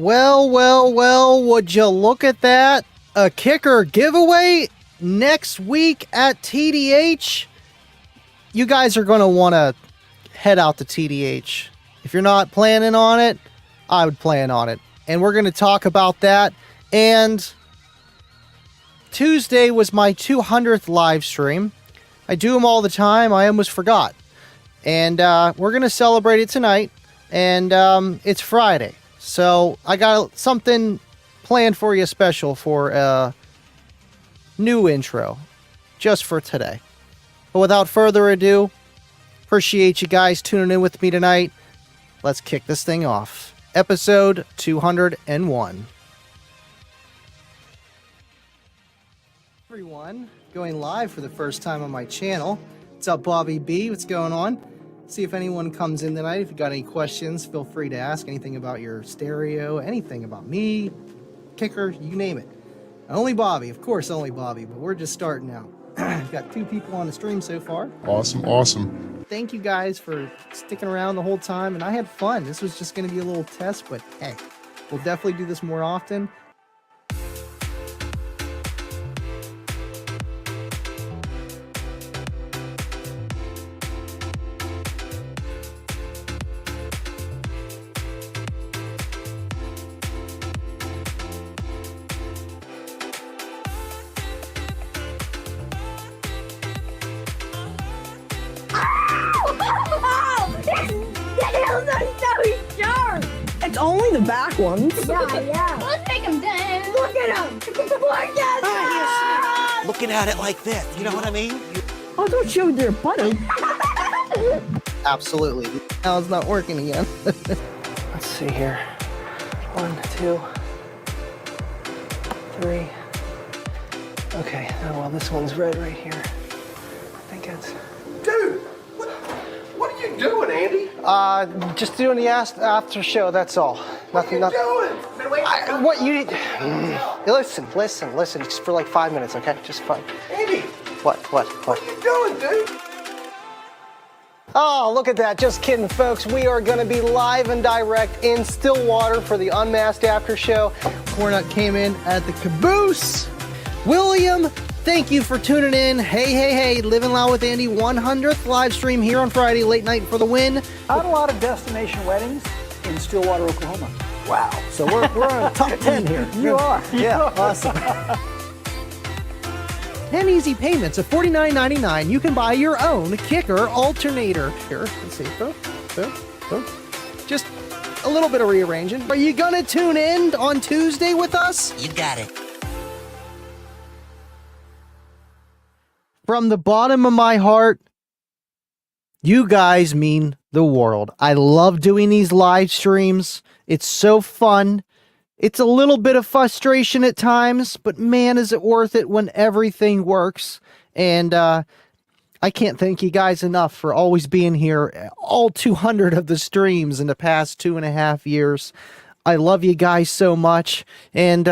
Well, well, well, would you look at that? A kicker giveaway next week at TDH. You guys are going to want to head out to TDH. If you're not planning on it, I would plan on it. And we're going to talk about that. And Tuesday was my 200th live stream. I do them all the time. I almost forgot. And we're going to celebrate it tonight. And it's Friday. So I got something planned for you special for a new intro just for today. But without further ado, appreciate you guys tuning in with me tonight. Let's kick this thing off. Episode 201. Everyone, going live for the first time on my channel. What's up, Bobby B? What's going on? See if anyone comes in tonight. If you got any questions, feel free to ask anything about your stereo, anything about me, kicker, you name it. Only Bobby, of course, only Bobby, but we're just starting out. Got 2 people on the stream so far. Awesome. Thank you guys for sticking around the whole time, and I had fun. This was just going to be a little test, but hey, we'll definitely do this more often. It's only the back ones. Yeah. Let's take him down. Look at him. Look at him. Looking at it like this, you know what I mean? Oh, don't show their butter. Absolutely. Now it's not working again. Let's see here. 1, 2, 3. Okay, oh well, this one's red right here. I think it's... Dude, what are you doing, Andy? Just doing the after show, that's all. Nothing. What are you doing? What you... Listen. Just for like 5 minutes, okay? Just fun. Andy! What? What are you doing, dude? Oh, look at that. Just kidding, folks. We are going to be live and direct in Stillwater for the Unmasked After Show. Cornut came in at the caboose. William, thank you for tuning in. Hey. Livin Loud with Andy, 100th live stream here on Friday, late night for the win. I had a lot of destination weddings in Stillwater, Oklahoma. Wow. So we're on top 10 here. You are. Yeah, awesome. 10 easy payments of $49.99. You can buy your own kicker alternator. Here, let's see. Boom. Just a little bit of rearranging. Are you gonna tune in on Tuesday with us? You got it. From the bottom of my heart, you guys mean the world. I love doing these live streams. It's so fun. It's a little bit of frustration at times, but man, is it worth it when everything works. And I can't thank you guys enough for always being here, all 200 of the streams in the past 2.5 years. I love you guys so much. And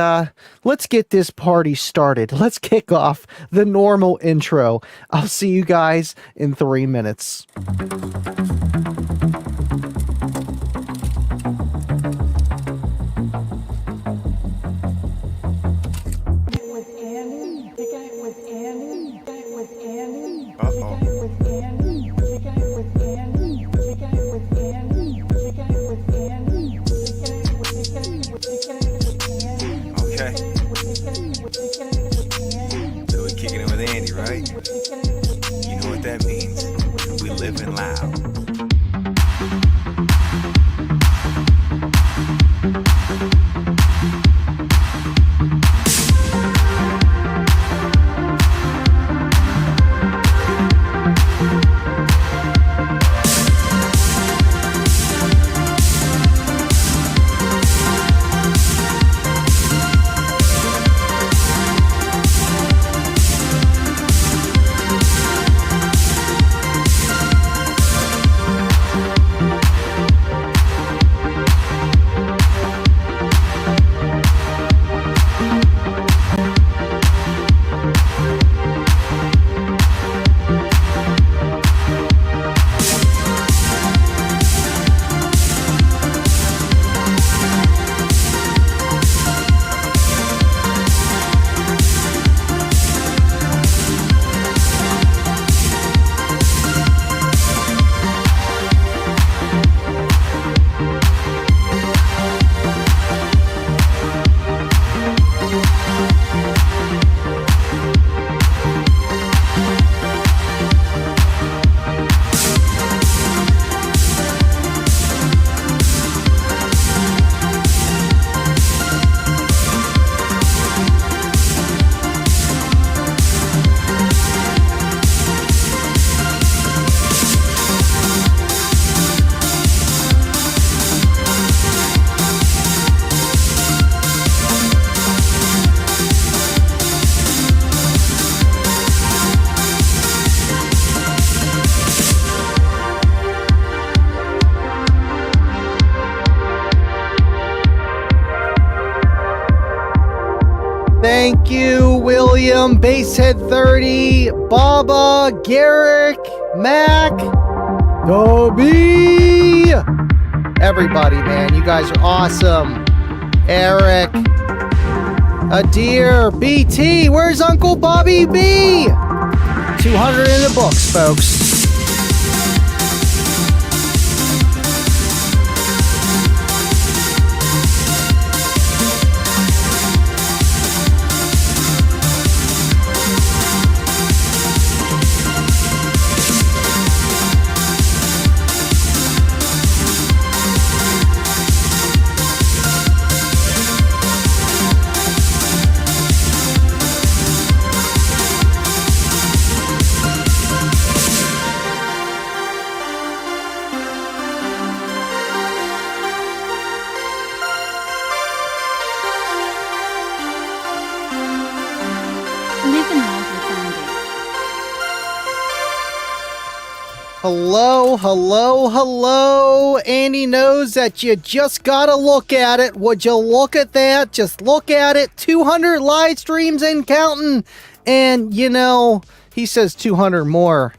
let's get this party started. Let's kick off the normal intro. I'll see you guys in 3 minutes. Okay. So we're kicking it with Andy, right? You know what that means. We living loud. Thank you, William, Basehead 30, Baba, Garrick, Mac, Toby. Everybody, man, you guys are awesome. Eric, Adir, BT, where's Uncle Bobby B? 200 in the books, folks. Livin Loud with Andy. Hello, hello, hello. Andy knows that you just gotta look at it. Would you look at that? Just look at it. 200 live streams and counting. And, you know, he says 200 more.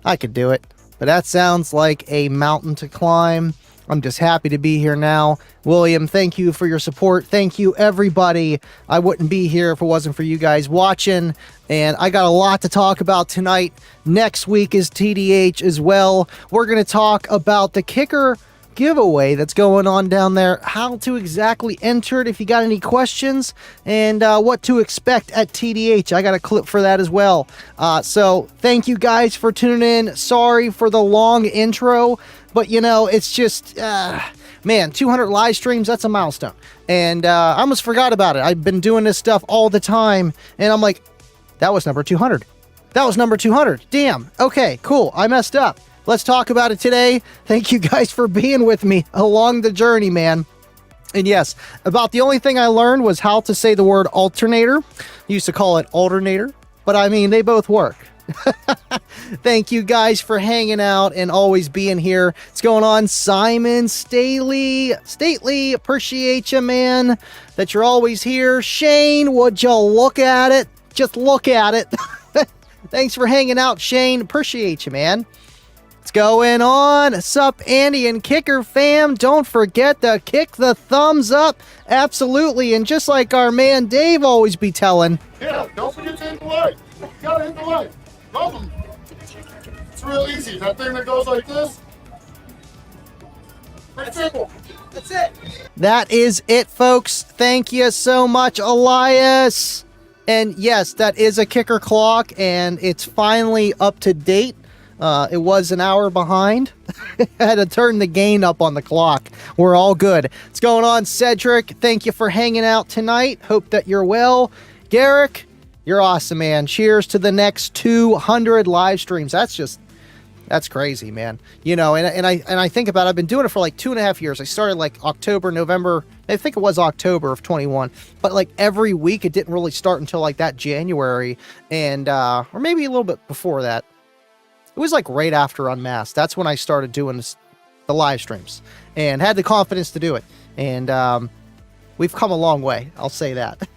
I could do it. But that sounds like a mountain to climb. I'm just happy to be here now. William, thank you for your support. Thank you, everybody. I wouldn't be here if it wasn't for you guys watching. And I got a lot to talk about tonight. Next week is TDH as well. We're going to talk about the kicker giveaway that's going on down there, how to exactly enter it if you got any questions, and what to expect at TDH. I got a clip for that as well. So thank you guys for tuning in. Sorry for the long intro, but you know, it's just, man, 200 live streams, that's a milestone. And I almost forgot about it. I've been doing this stuff all the time, and I'm like, that was number 200. That was number 200. Damn. Okay, cool. I messed up. Let's talk about it today. Thank you guys for being with me along the journey, man. And yes, about the only thing I learned was how to say the word alternator. I used to call it alternator, but I mean, they both work. Thank you guys for hanging out and always being here. What's going on? Simon Stately, appreciate you, man, that you're always here. Shane, would you look at it? Just look at it. Thanks for hanging out, Shane. Appreciate you, man. What's going on? Sup, Andy and Kicker fam? Don't forget to kick the thumbs up. Absolutely. And just like our man Dave always be telling. Yeah, don't forget to hit the like. You gotta hit the like. Love them. It's real easy. That thing that goes like this. Pretty simple. That's it. That is it, folks. Thank you so much, Elias. And yes, that is a kicker clock, and it's finally up to date. It was an hour behind. I had to turn the gain up on the clock. We're all good. What's going on, Cedric? Thank you for hanging out tonight. Hope that you're well. Garrick, you're awesome, man. Cheers to the next 200 live streams. That's crazy, man. You know, and I think about it, I've been doing it for like 2.5 years. I started like October, November. I think it was October of 21. But like every week, it didn't really start until like that January, and or maybe a little bit before that. It was like right after Unmasked. That's when I started doing the live streams and had the confidence to do it. And we've come a long way. I'll say that.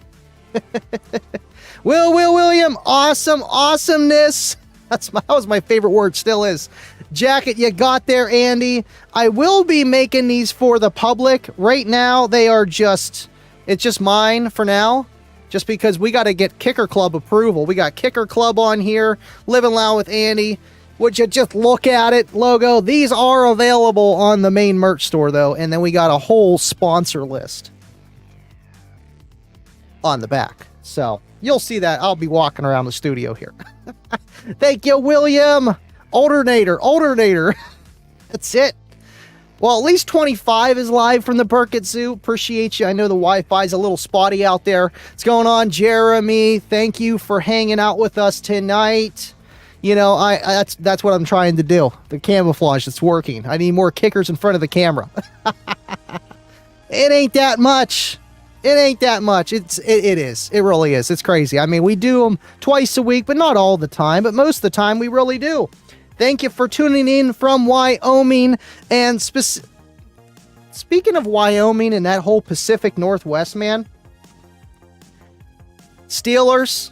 William, awesomeness. That was my favorite word, still is. Jacket you got there, Andy. I will be making these for the public. Right now, it's just mine for now. Just because we got to get Kicker Club approval. We got Kicker Club on here. Livin Loud with Andy. Would you just look at it? Logo. These are available on the main merch store, though. And then we got a whole sponsor list on the back. So you'll see that. I'll be walking around the studio here. Thank you, William. Alternator. That's it. Well, at least 25 is live from the Burkett Zoo. Appreciate you. I know the Wi-Fi is a little spotty out there. What's going on, Jeremy? Thank you for hanging out with us tonight. You know, that's what I'm trying to do. The camouflage, it's working. I need more kickers in front of the camera. It ain't that much. It ain't that much. It is. It really is. It's crazy. I mean, we do them twice a week, but not all the time. But most of the time, we really do. Thank you for tuning in from Wyoming. And speaking of Wyoming and that whole Pacific Northwest, man, Steelers,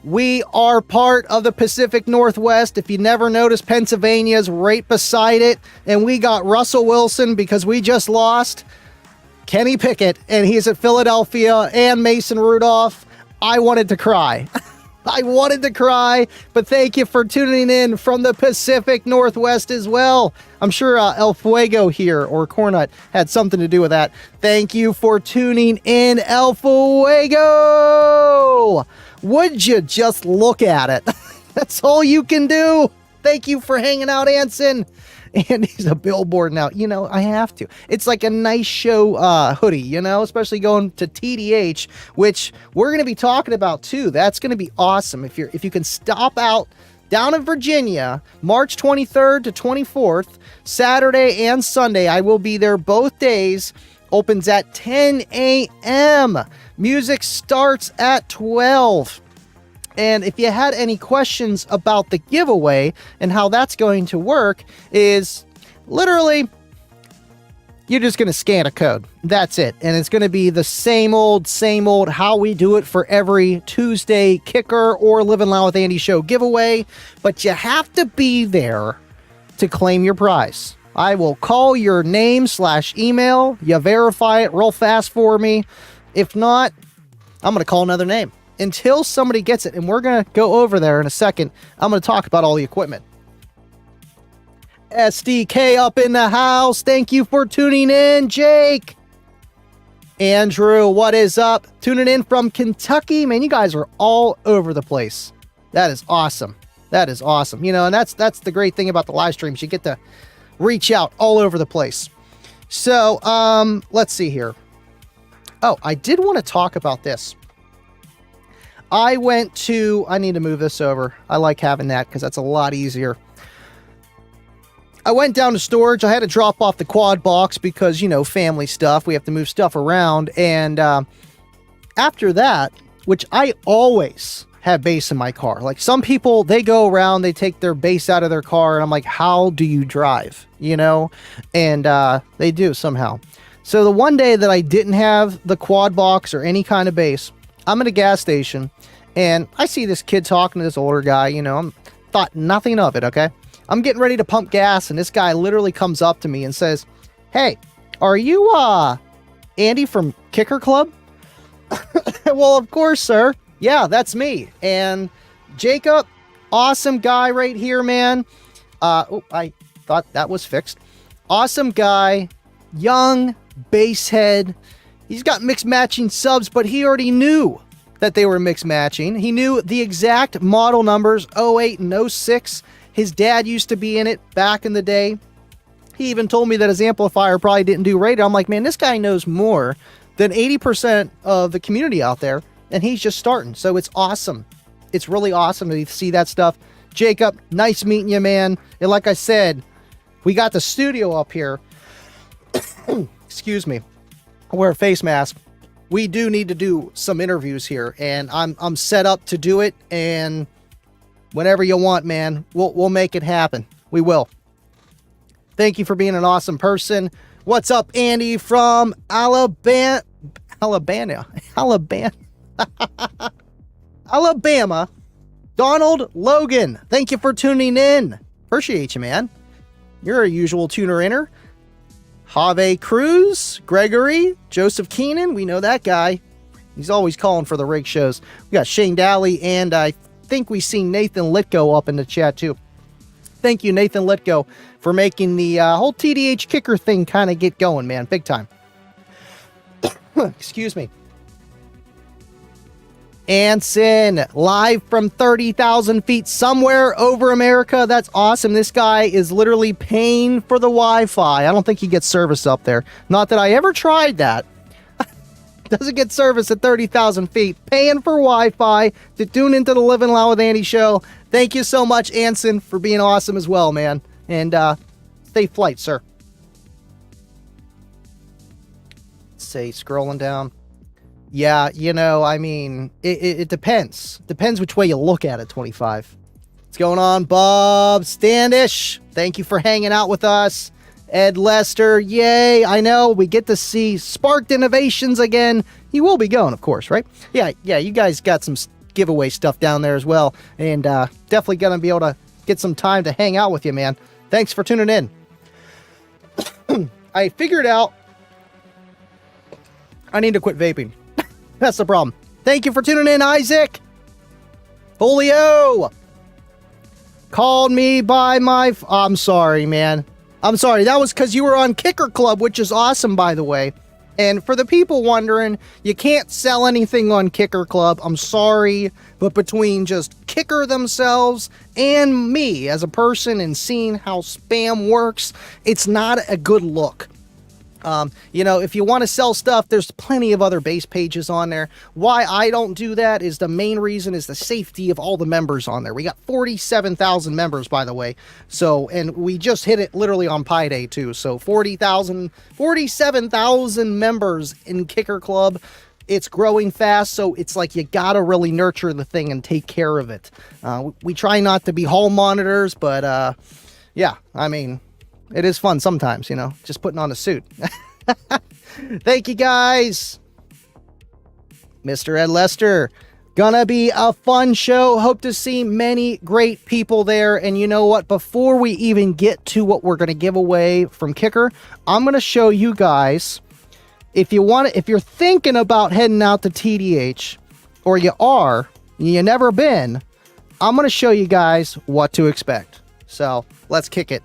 we are part of the Pacific Northwest. If you never noticed, Pennsylvania's right beside it. And we got Russell Wilson because we just lost Kenny Pickett, and he's at Philadelphia, and Mason Rudolph. I wanted to cry. I wanted to cry, but thank you for tuning in from the Pacific Northwest as well. I'm sure El Fuego here, or Cornut, had something to do with that. Thank you for tuning in, El Fuego! Would you just look at it? That's all you can do. Thank you for hanging out, Anson. And he's a billboard now. You know, I have to. It's like a nice show hoodie, you know, especially going to TDH, which we're going to be talking about too. That's going to be awesome. If you can stop out down in Virginia, March 23rd to 24th, Saturday and Sunday, I will be there both days. Opens at 10 a.m. Music starts at 12. And if you had any questions about the giveaway and how that's going to work, is literally you're just going to scan a code. That's it. And it's going to be the same old how we do it for every Tuesday Kicker or Livin Loud with Andy show giveaway. But you have to be there to claim your prize. I will call your name/email. You verify it real fast for me. If not, I'm going to call another name until somebody gets it. And we're going to go over there in a second. I'm going to talk about all the equipment. SDK up in the house. Thank you for tuning in, Jake. Andrew, what is up? Tuning in from Kentucky. Man, you guys are all over the place. That is awesome. That is awesome. You know, and that's the great thing about the live streams. You get to reach out all over the place. So, let's see here. Oh, I did want to talk about this. I need to move this over. I like having that because that's a lot easier. I went down to storage. I had to drop off the quad box because, you know, family stuff. We have to move stuff around. And after that, which I always have bass in my car. Like some people, they go around, they take their bass out of their car. And I'm like, how do you drive? You know? And they do somehow. So the one day that I didn't have the quad box or any kind of bass, I'm at a gas station and I see this kid talking to this older guy. You know, I thought nothing of it, okay? I'm getting ready to pump gas, and this guy literally comes up to me and says, "Hey, are you Andy from Kicker Club?" Well, of course, sir. Yeah, that's me. And Jacob, awesome guy right here, man. I thought that was fixed. Awesome guy, young bass head. He's got mixed matching subs, but he already knew that they were mixed matching. He knew the exact model numbers, 08 and 06. His dad used to be in it back in the day. He even told me that his amplifier probably didn't do radio. I'm like, man, this guy knows more than 80% of the community out there, and he's just starting. So it's awesome. It's really awesome to see that stuff. Jacob, nice meeting you, man. And like I said, we got the studio up here. Excuse me. I wear a face mask. We do need to do some interviews here, and I'm set up to do it, and whenever you want, man, we'll make it happen. We will. Thank you for being an awesome person. What's up, Andy from Alabama? Donald Logan, thank you for tuning in. Appreciate you, man. You're a usual tuner-inner. Have Cruz, Gregory, Joseph Keenan, we know that guy. He's always calling for the rig shows. We got Shane Daly, and I think we seen Nathan Litko up in the chat too. Thank you, Nathan Litko, for making the whole TDH kicker thing kind of get going, man. Big time. Excuse me. Anson, live from 30,000 feet somewhere over America. That's awesome. This guy is literally paying for the Wi-Fi. I don't think he gets service up there. Not that I ever tried that. Doesn't get service at 30,000 feet. Paying for Wi-Fi to tune into the Livin Loud with Andy show. Thank you so much, Anson, for being awesome as well, man. And safe flight, sir. Say, scrolling down. Yeah, you know, I mean, it depends. Depends which way you look at it, 25. What's going on, Bob Standish? Thank you for hanging out with us. Ed Lester, yay. I know we get to see sparked innovations again. He will be going, of course, right? Yeah, you guys got some giveaway stuff down there as well. And definitely going to be able to get some time to hang out with you, man. Thanks for tuning in. I figured out I need to quit vaping. That's the problem. Thank you for tuning in, Isaac. Julio called me by my... I'm sorry, man. I'm sorry. That was because you were on Kicker Club, which is awesome, by the way. And for the people wondering, you can't sell anything on Kicker Club. I'm sorry. But between just Kicker themselves and me as a person and seeing how spam works, it's not a good look. You know, if you want to sell stuff, there's plenty of other base pages on there. Why I don't do that is the main reason is the safety of all the members on there. We got 47,000 members, by the way. So, and we just hit it literally on Pi Day too. So 47,000 members in Kicker Club. It's growing fast, so it's like you gotta really nurture the thing and take care of it. We try not to be hall monitors, but yeah, I mean, it is fun sometimes, you know, just putting on a suit. Thank you, guys. Mr. Ed Lester, gonna be a fun show. Hope to see many great people there. And you know what? Before we even get to what we're gonna give away from Kicker, I'm gonna show you guys, if you're thinking about heading out to TDH, or you are, you never been, I'm gonna show you guys what to expect. So let's kick it.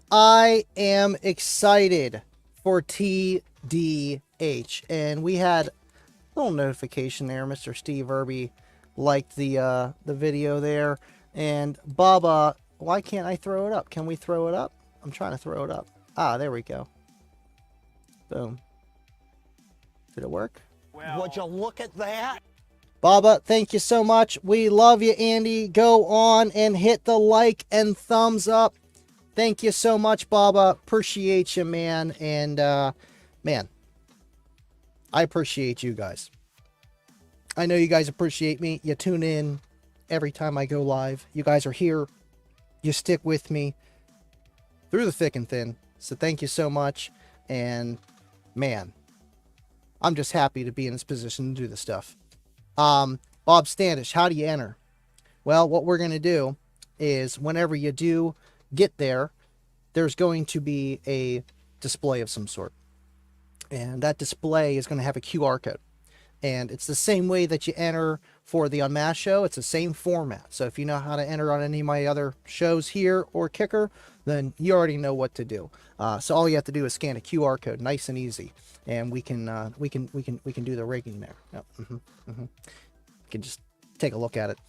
I am excited for TDH, and we had a little notification there. Mr. Steve Irby liked the video there, and Baba, why can't I throw it up? Can we throw it up? I'm trying to throw it up. Ah, there we go. Boom. Did it work? Well, would you look at that? Baba, thank you so much. We love you, Andy. Go on and hit the like and thumbs up. Thank you so much, Baba. Appreciate you, man. And, man, I appreciate you guys. I know you guys appreciate me. You tune in every time I go live. You guys are here. You stick with me through the thick and thin. So thank you so much. And, man, I'm just happy to be in this position to do this stuff. Bob Standish, how do you enter? Well, what we're going to do is whenever you do get there, there's going to be a display of some sort. And that display is going to have a QR code. And it's the same way that you enter for the Unmasked show. It's the same format. So if you know how to enter on any of my other shows here or Kicker, then you already know what to do. So all you have to do is scan a QR code, nice and easy, and we can do the rigging there. Yep. You can just take a look at it.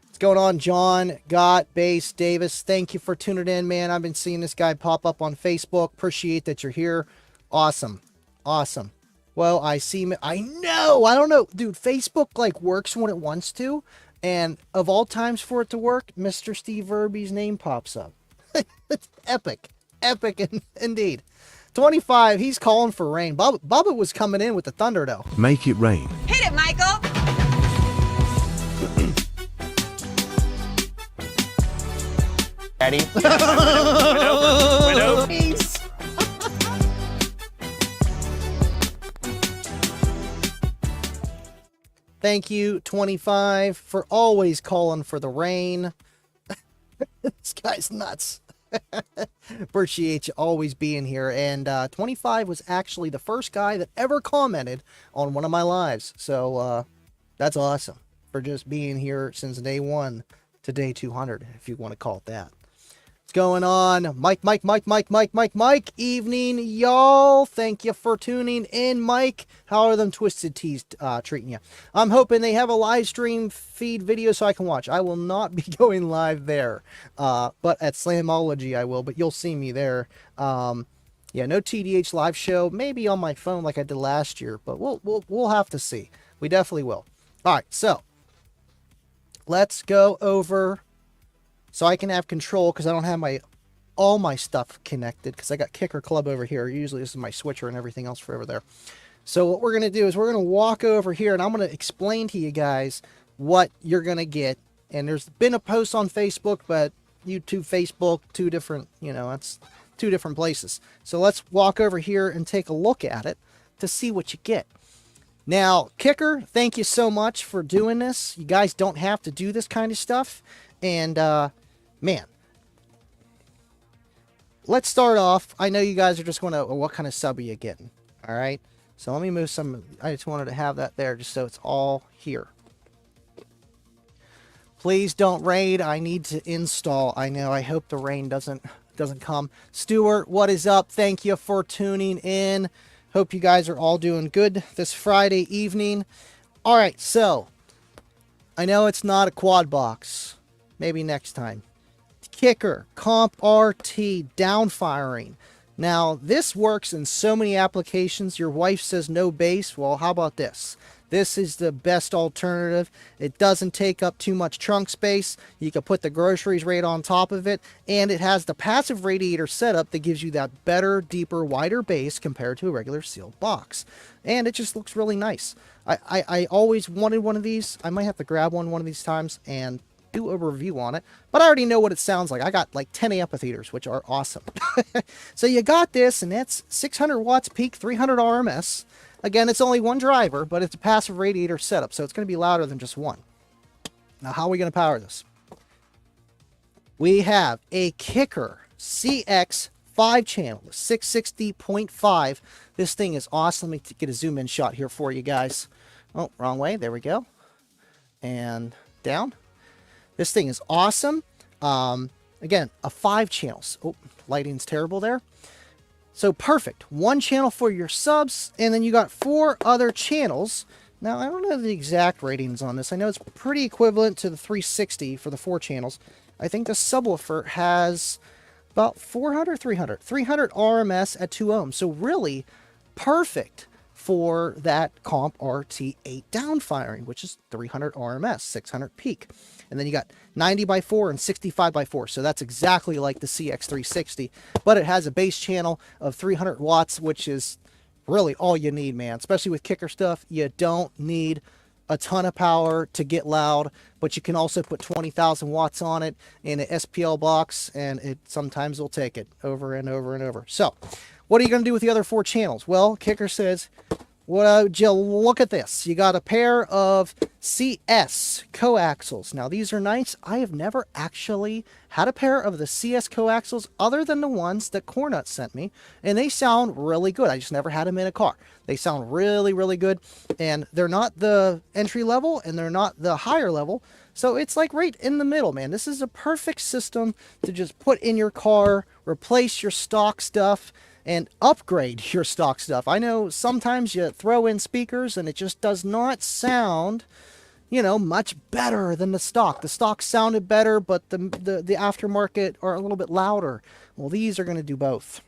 What's going on, John, Gott, Bass, Davis? Thank you for tuning in, man. I've been seeing this guy pop up on Facebook. Appreciate that you're here. Awesome, awesome. Well, I see him. I know. I don't know. Dude, Facebook like works when it wants to. And of all times for it to work, Mr. Steve Verby's name pops up. It's epic. Epic indeed. 25, he's calling for rain. Bubba was coming in with the thunder, though. Make it rain. Hit it, Michael. Ready? Went over. Peace. Thank you, 25, for always calling for the rain. This guy's nuts. Appreciate you always being here. And 25 was actually the first guy that ever commented on one of my lives. So that's awesome for just being here since day 1 to day 200, if you want to call it that. What's going on? Mike. Evening, y'all. Thank you for tuning in, Mike. How are them Twisted Teas treating you? I'm hoping they have a live stream feed video so I can watch. I will not be going live there, but at Slamology I will, but you'll see me there. Yeah, no TDH live show. Maybe on my phone like I did last year, but we'll have to see. We definitely will. All right, so let's go over so I can have control, because I don't have all my stuff connected, because I got Kicker Club over here. Usually this is my switcher and everything else for over there. So what we're going to do is we're going to walk over here, and I'm going to explain to you guys what you're going to get. And there's been a post on Facebook, but YouTube, Facebook, two different, that's two different places. So let's walk over here and take a look at it to see what you get. Now, Kicker, thank you so much for doing this. You guys don't have to do this kind of stuff. And, man, let's start off. I know you guys are just going to, what kind of sub are you getting? All right. So let me move some. I just wanted to have that there just so it's all here. Please don't raid. I need to install. I know. I hope the rain doesn't come. Stuart, what is up? Thank you for tuning in. Hope you guys are all doing good this Friday evening. All right. So I know it's not a quad box. Maybe next time. Kicker, Comp RT, downfiring. Now, this works in so many applications. Your wife says no bass. Well, how about this? This is the best alternative. It doesn't take up too much trunk space. You can put the groceries right on top of it. And it has the passive radiator setup that gives you that better, deeper, wider bass compared to a regular sealed box. And it just looks really nice. I always wanted one of these. I might have to grab one of these times and do a review on it, but I already know what it sounds like. I got like 10 amplifiers, which are awesome. So you got this, and that's 600 watts peak, 300 RMS. Again, it's only one driver, but it's a passive radiator setup, so it's going to be louder than just one. Now, how are we going to power this? We have a Kicker CX 5-channel, 660.5. This thing is awesome. Let me get a zoom in shot here for you guys. Oh, wrong way. There we go. And down. This thing is awesome. Again, a 5 channels. Oh, lighting's terrible there. So perfect. 1 channel for your subs, and then you got 4 other channels. Now, I don't know the exact ratings on this. I know it's pretty equivalent to the 360 for the 4 channels. I think the subwoofer has about 300 RMS at 2 ohms. So really perfect for that Comp RT8 downfiring, which is 300 RMS, 600 peak. And then you got 90x4 and 65x4. So that's exactly like the CX360, but it has a base channel of 300 watts, which is really all you need, man. Especially with Kicker stuff, you don't need a ton of power to get loud, but you can also put 20,000 watts on it in an SPL box, and it sometimes will take it over and over and over. So what are you going to do with the other 4 channels? Well, Kicker says, well, Jill, look at this. You got a pair of CS coaxials. Now these are nice. I have never actually had a pair of the CS coaxials other than the ones that Cornut sent me, and they sound really good. I just never had them in a car. They sound really, really good, and they're not the entry level and they're not the higher level, so it's like right in the middle, man. This is a perfect system to just put in your car, replace your stock stuff, and upgrade your stock stuff. I know sometimes you throw in speakers and it just does not sound, you know, much better than the stock. The stock sounded better, but the aftermarket are a little bit louder. Well, these are going to do both.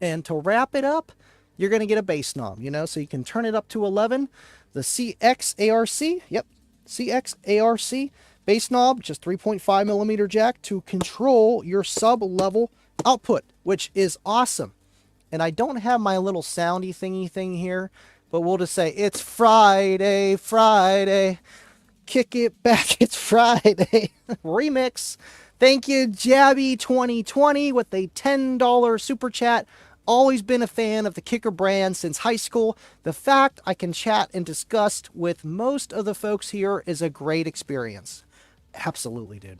And to wrap it up, you're going to get a bass knob, you know, so you can turn it up to 11. The CX-ARC, yep, CX-ARC bass knob, just 3.5 millimeter jack to control your sub-level output, which is awesome. And I don't have my little soundy thingy thing here, but we'll just say it's Friday, Friday. Kick it back, it's Friday. Remix. Thank you, Jabby2020 with a $10 super chat. Always been a fan of the Kicker brand since high school. The fact I can chat and discuss with most of the folks here is a great experience. Absolutely, dude.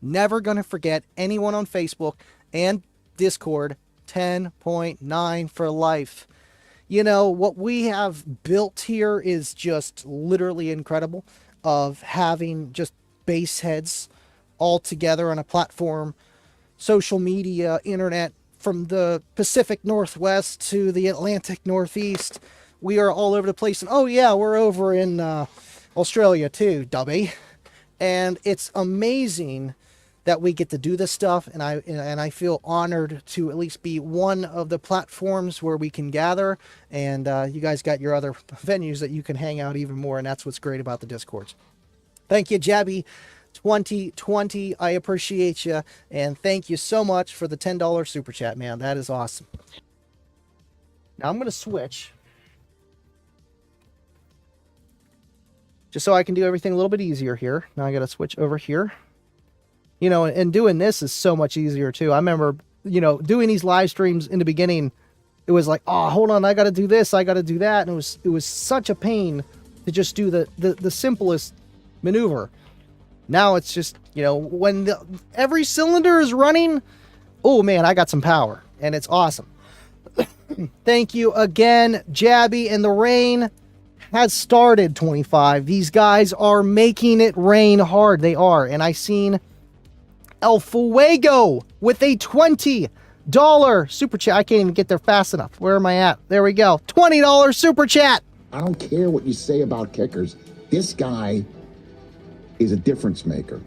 Never gonna forget anyone on Facebook and Discord. 10.9 for life. You know, what we have built here is just literally incredible, of having just bass heads all together on a platform, social media, internet, from the Pacific Northwest to the Atlantic Northeast. We are all over the place. And oh yeah, we're over in Australia too, Dubby. And it's amazing that we get to do this stuff, and I feel honored to at least be one of the platforms where we can gather, and you guys got your other venues that you can hang out even more, and that's what's great about the Discords. Thank you, Jabby2020. I appreciate you, and thank you so much for the $10 super chat, man. That is awesome. Now I'm going to switch, just so I can do everything a little bit easier here. Now I got to switch over here. You know, and doing this is so much easier too. I remember, you know, doing these live streams in the beginning, it was like, oh, hold on, I got to do this, I got to do that. And it was such a pain to just do the simplest maneuver. Now it's just, you know, when every cylinder is running, oh man, I got some power, and it's awesome. Thank you again, Jabby, and the rain has started. 25. These guys are making it rain hard. They are, and I seen LLwA with a $20 super chat. I can't even get there fast enough. Where am I at? There we go. $20 super chat. I don't care what you say about kickers. This guy is a difference maker.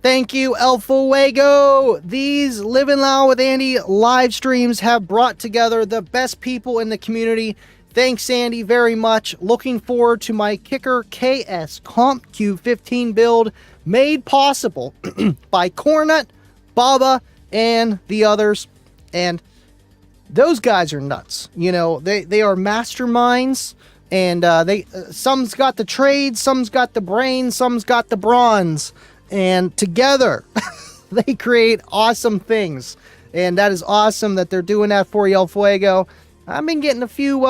Thank you, LLwA. These Livin Loud with Andy live streams have brought together the best people in the community. Thanks, Andy, very much. Looking forward to my Kicker KS Comp Q15 build, made possible by Cornut, Baba, and the others. And those guys are nuts. You know, they are masterminds, and some's got the trade, some's got the brain, some's got the bronze, and together they create awesome things. And that is awesome that they're doing that for you, LLwA. I've been getting a few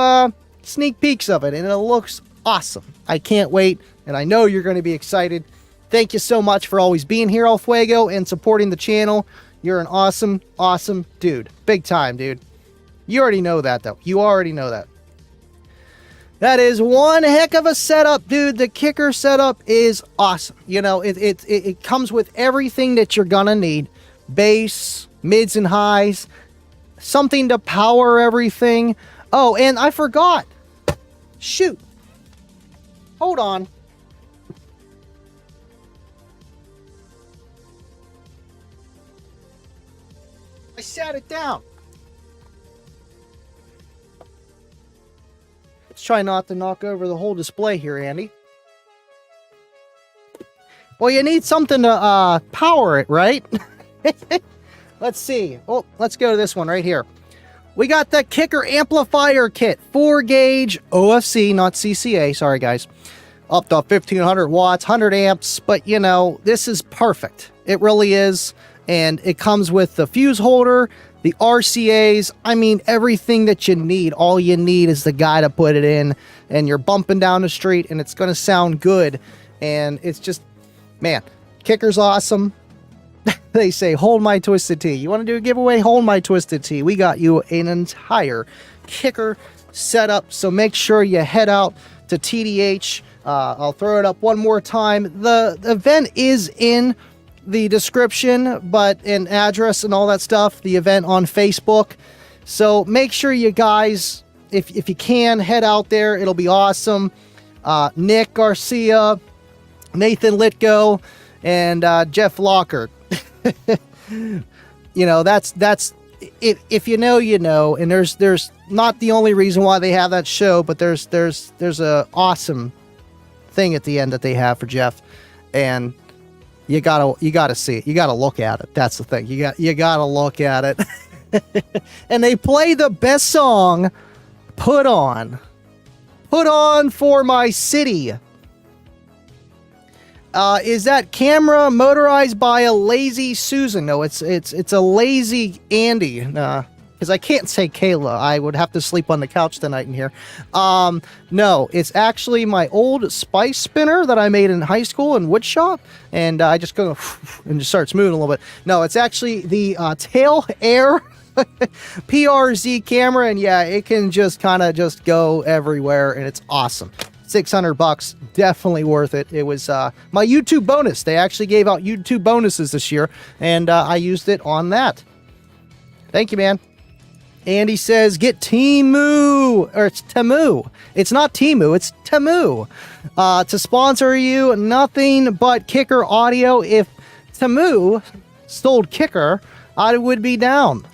sneak peeks of it, and it looks awesome. I can't wait, and I know you're going to be excited. Thank you so much for always being here, LLwA, and supporting the channel. You're an awesome, awesome dude. Big time, dude. You already know that, though. You already know that. That is one heck of a setup, dude. The Kicker setup is awesome. You know, it comes with everything that you're going to need. Bass, mids and highs, something to power everything. Oh, and I forgot. Shoot. Hold on. I sat it down. Let's try not to knock over the whole display here, Andy. Well, you need something to power it, right? Let's see. Oh, let's go to this one right here. We got the Kicker amplifier kit, 4-gauge OFC, not CCA. Sorry, guys. Up to 1500 watts, 100 amps. But, you know, this is perfect. It really is. And it comes with the fuse holder, the RCAs. I mean, everything that you need. All you need is the guy to put it in. And you're bumping down the street, and it's going to sound good. And it's just, man, Kicker's awesome. They say, hold my Twisted Tea. You want to do a giveaway? Hold my Twisted Tea. We got you an entire Kicker setup. So make sure you head out to TDH. I'll throw it up one more time. The event is in the description, but an address and all that stuff, the event on Facebook. So make sure you guys, if you can, head out there. It'll be awesome. Nick Garcia, Nathan Litko, and Jeff Lockert. You know, that's if you know, you know. And there's not the only reason why they have that show, but there's a awesome thing at the end that they have for Jeff, and you gotta see it. You gotta look at it. That's the thing. You gotta look at it. And they play the best song, Put On for My City. Is that camera motorized by a lazy Susan? No, it's a lazy Andy. Because I can't say Kayla. I would have to sleep on the couch tonight in here. No, it's actually my old spice spinner that I made in high school in woodshop, and I just go and just starts moving a little bit. No, it's actually the Tail Air PRZ camera, and yeah, it can just kind of just go everywhere, and it's awesome. $600, definitely worth it. It was my YouTube bonus. They actually gave out YouTube bonuses this year, and I used it on that. Thank you, man. Andy says, get Temu, or it's Temu. It's not Temu, it's Temu. To sponsor you, nothing but Kicker audio. If Temu stole Kicker, I would be down.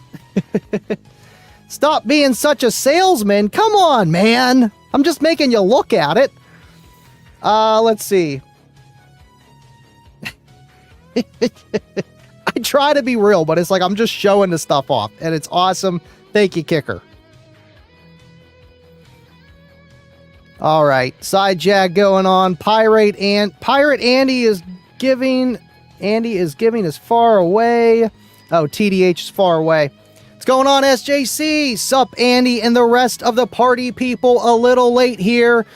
Stop being such a salesman. Come on, man. I'm just making you look at it. Let's see. I try to be real, but it's like I'm just showing the stuff off, and it's awesome. Thank you, Kicker. All right, side jag going on. Pirate Andy is giving as far away. Oh, TDH is far away. What's going on, SJC? Sup, Andy, and the rest of the party people. A little late here,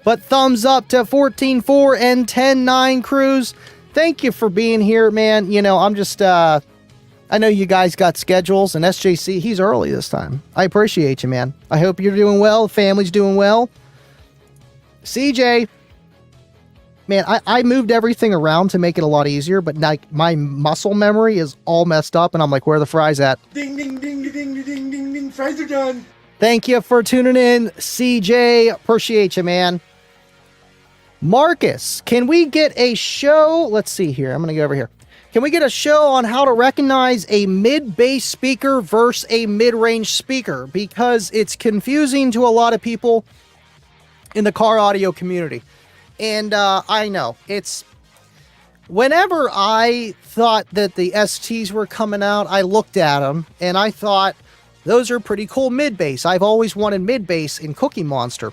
but thumbs up to 14.4 and 10.9 crews. Thank you for being here, man. You know, I'm just, I know you guys got schedules, and SJC, he's early this time. I appreciate you, man. I hope you're doing well. The family's doing well. CJ, man, I moved everything around to make it a lot easier, but like my muscle memory is all messed up, and I'm like, where are the fries at? Ding, ding, ding, ding, ding, ding, ding. Fries are done. Thank you for tuning in, CJ. Appreciate you, man. Marcus, can we get a show? Let's see here. I'm going to go over here. Can we get a show on how to recognize a mid-bass speaker versus a mid-range speaker? Because it's confusing to a lot of people in the car audio community. And I know it's whenever I thought that the STs were coming out, I looked at them and I thought those are pretty cool mid-bass. I've always wanted mid-bass in Cookie Monster,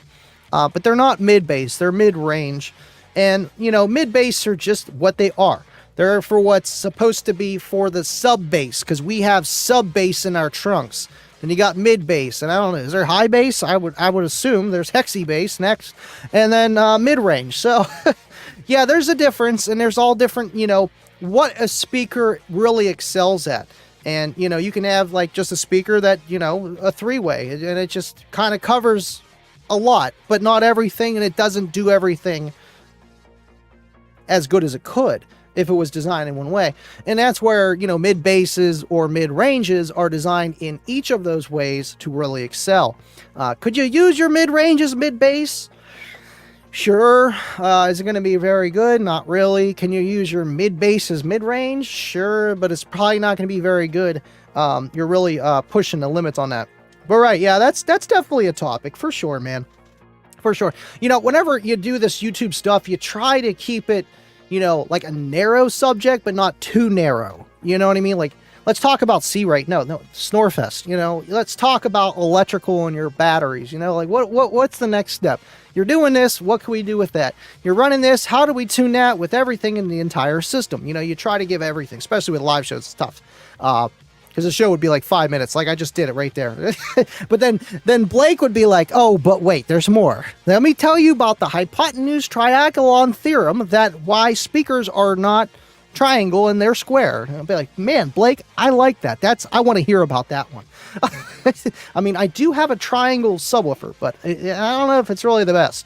but they're not mid-bass, they're mid-range. And, you know, mid-bass are just what they are. They're for what's supposed to be for the sub-bass, because we have sub-bass in our trunks. Then you got mid-bass, and I don't know, is there high bass? I would assume there's hexy bass next, and then mid-range. So, yeah, there's a difference, and there's all different, you know, what a speaker really excels at. And, you know, you can have, like, just a speaker that, you know, a three-way, and it just kind of covers a lot, but not everything, and it doesn't do everything as good as it could if it was designed in one way. And that's where, you know, mid basses or mid ranges are designed in each of those ways to really excel. Could you use your mid range as mid bass? Sure. Is it going to be very good? Not really. Can you use your mid bass as mid range? Sure, but it's probably not going to be very good. You're really pushing the limits on that. But right, yeah, that's definitely a topic for sure, man. For sure. You know, whenever you do this YouTube stuff, you try to keep it, you know, like a narrow subject, but not too narrow. You know what I mean? Like, let's talk about C-Rate. No, Snorefest. You know, let's talk about electrical and your batteries. You know, like what's the next step? You're doing this. What can we do with that? You're running this. How do we tune that with everything in the entire system? You know, you try to give everything, especially with live shows. It's tough. because the show would be like 5 minutes, like I just did it right there. But then Blake would be like, oh, but wait, there's more. Let me tell you about the hypotenuse triangulon theorem, that why speakers are not triangle and they're square. And I'll be like, man, Blake, I like that. I want to hear about that one. I mean, I do have a triangle subwoofer, but I don't know if it's really the best.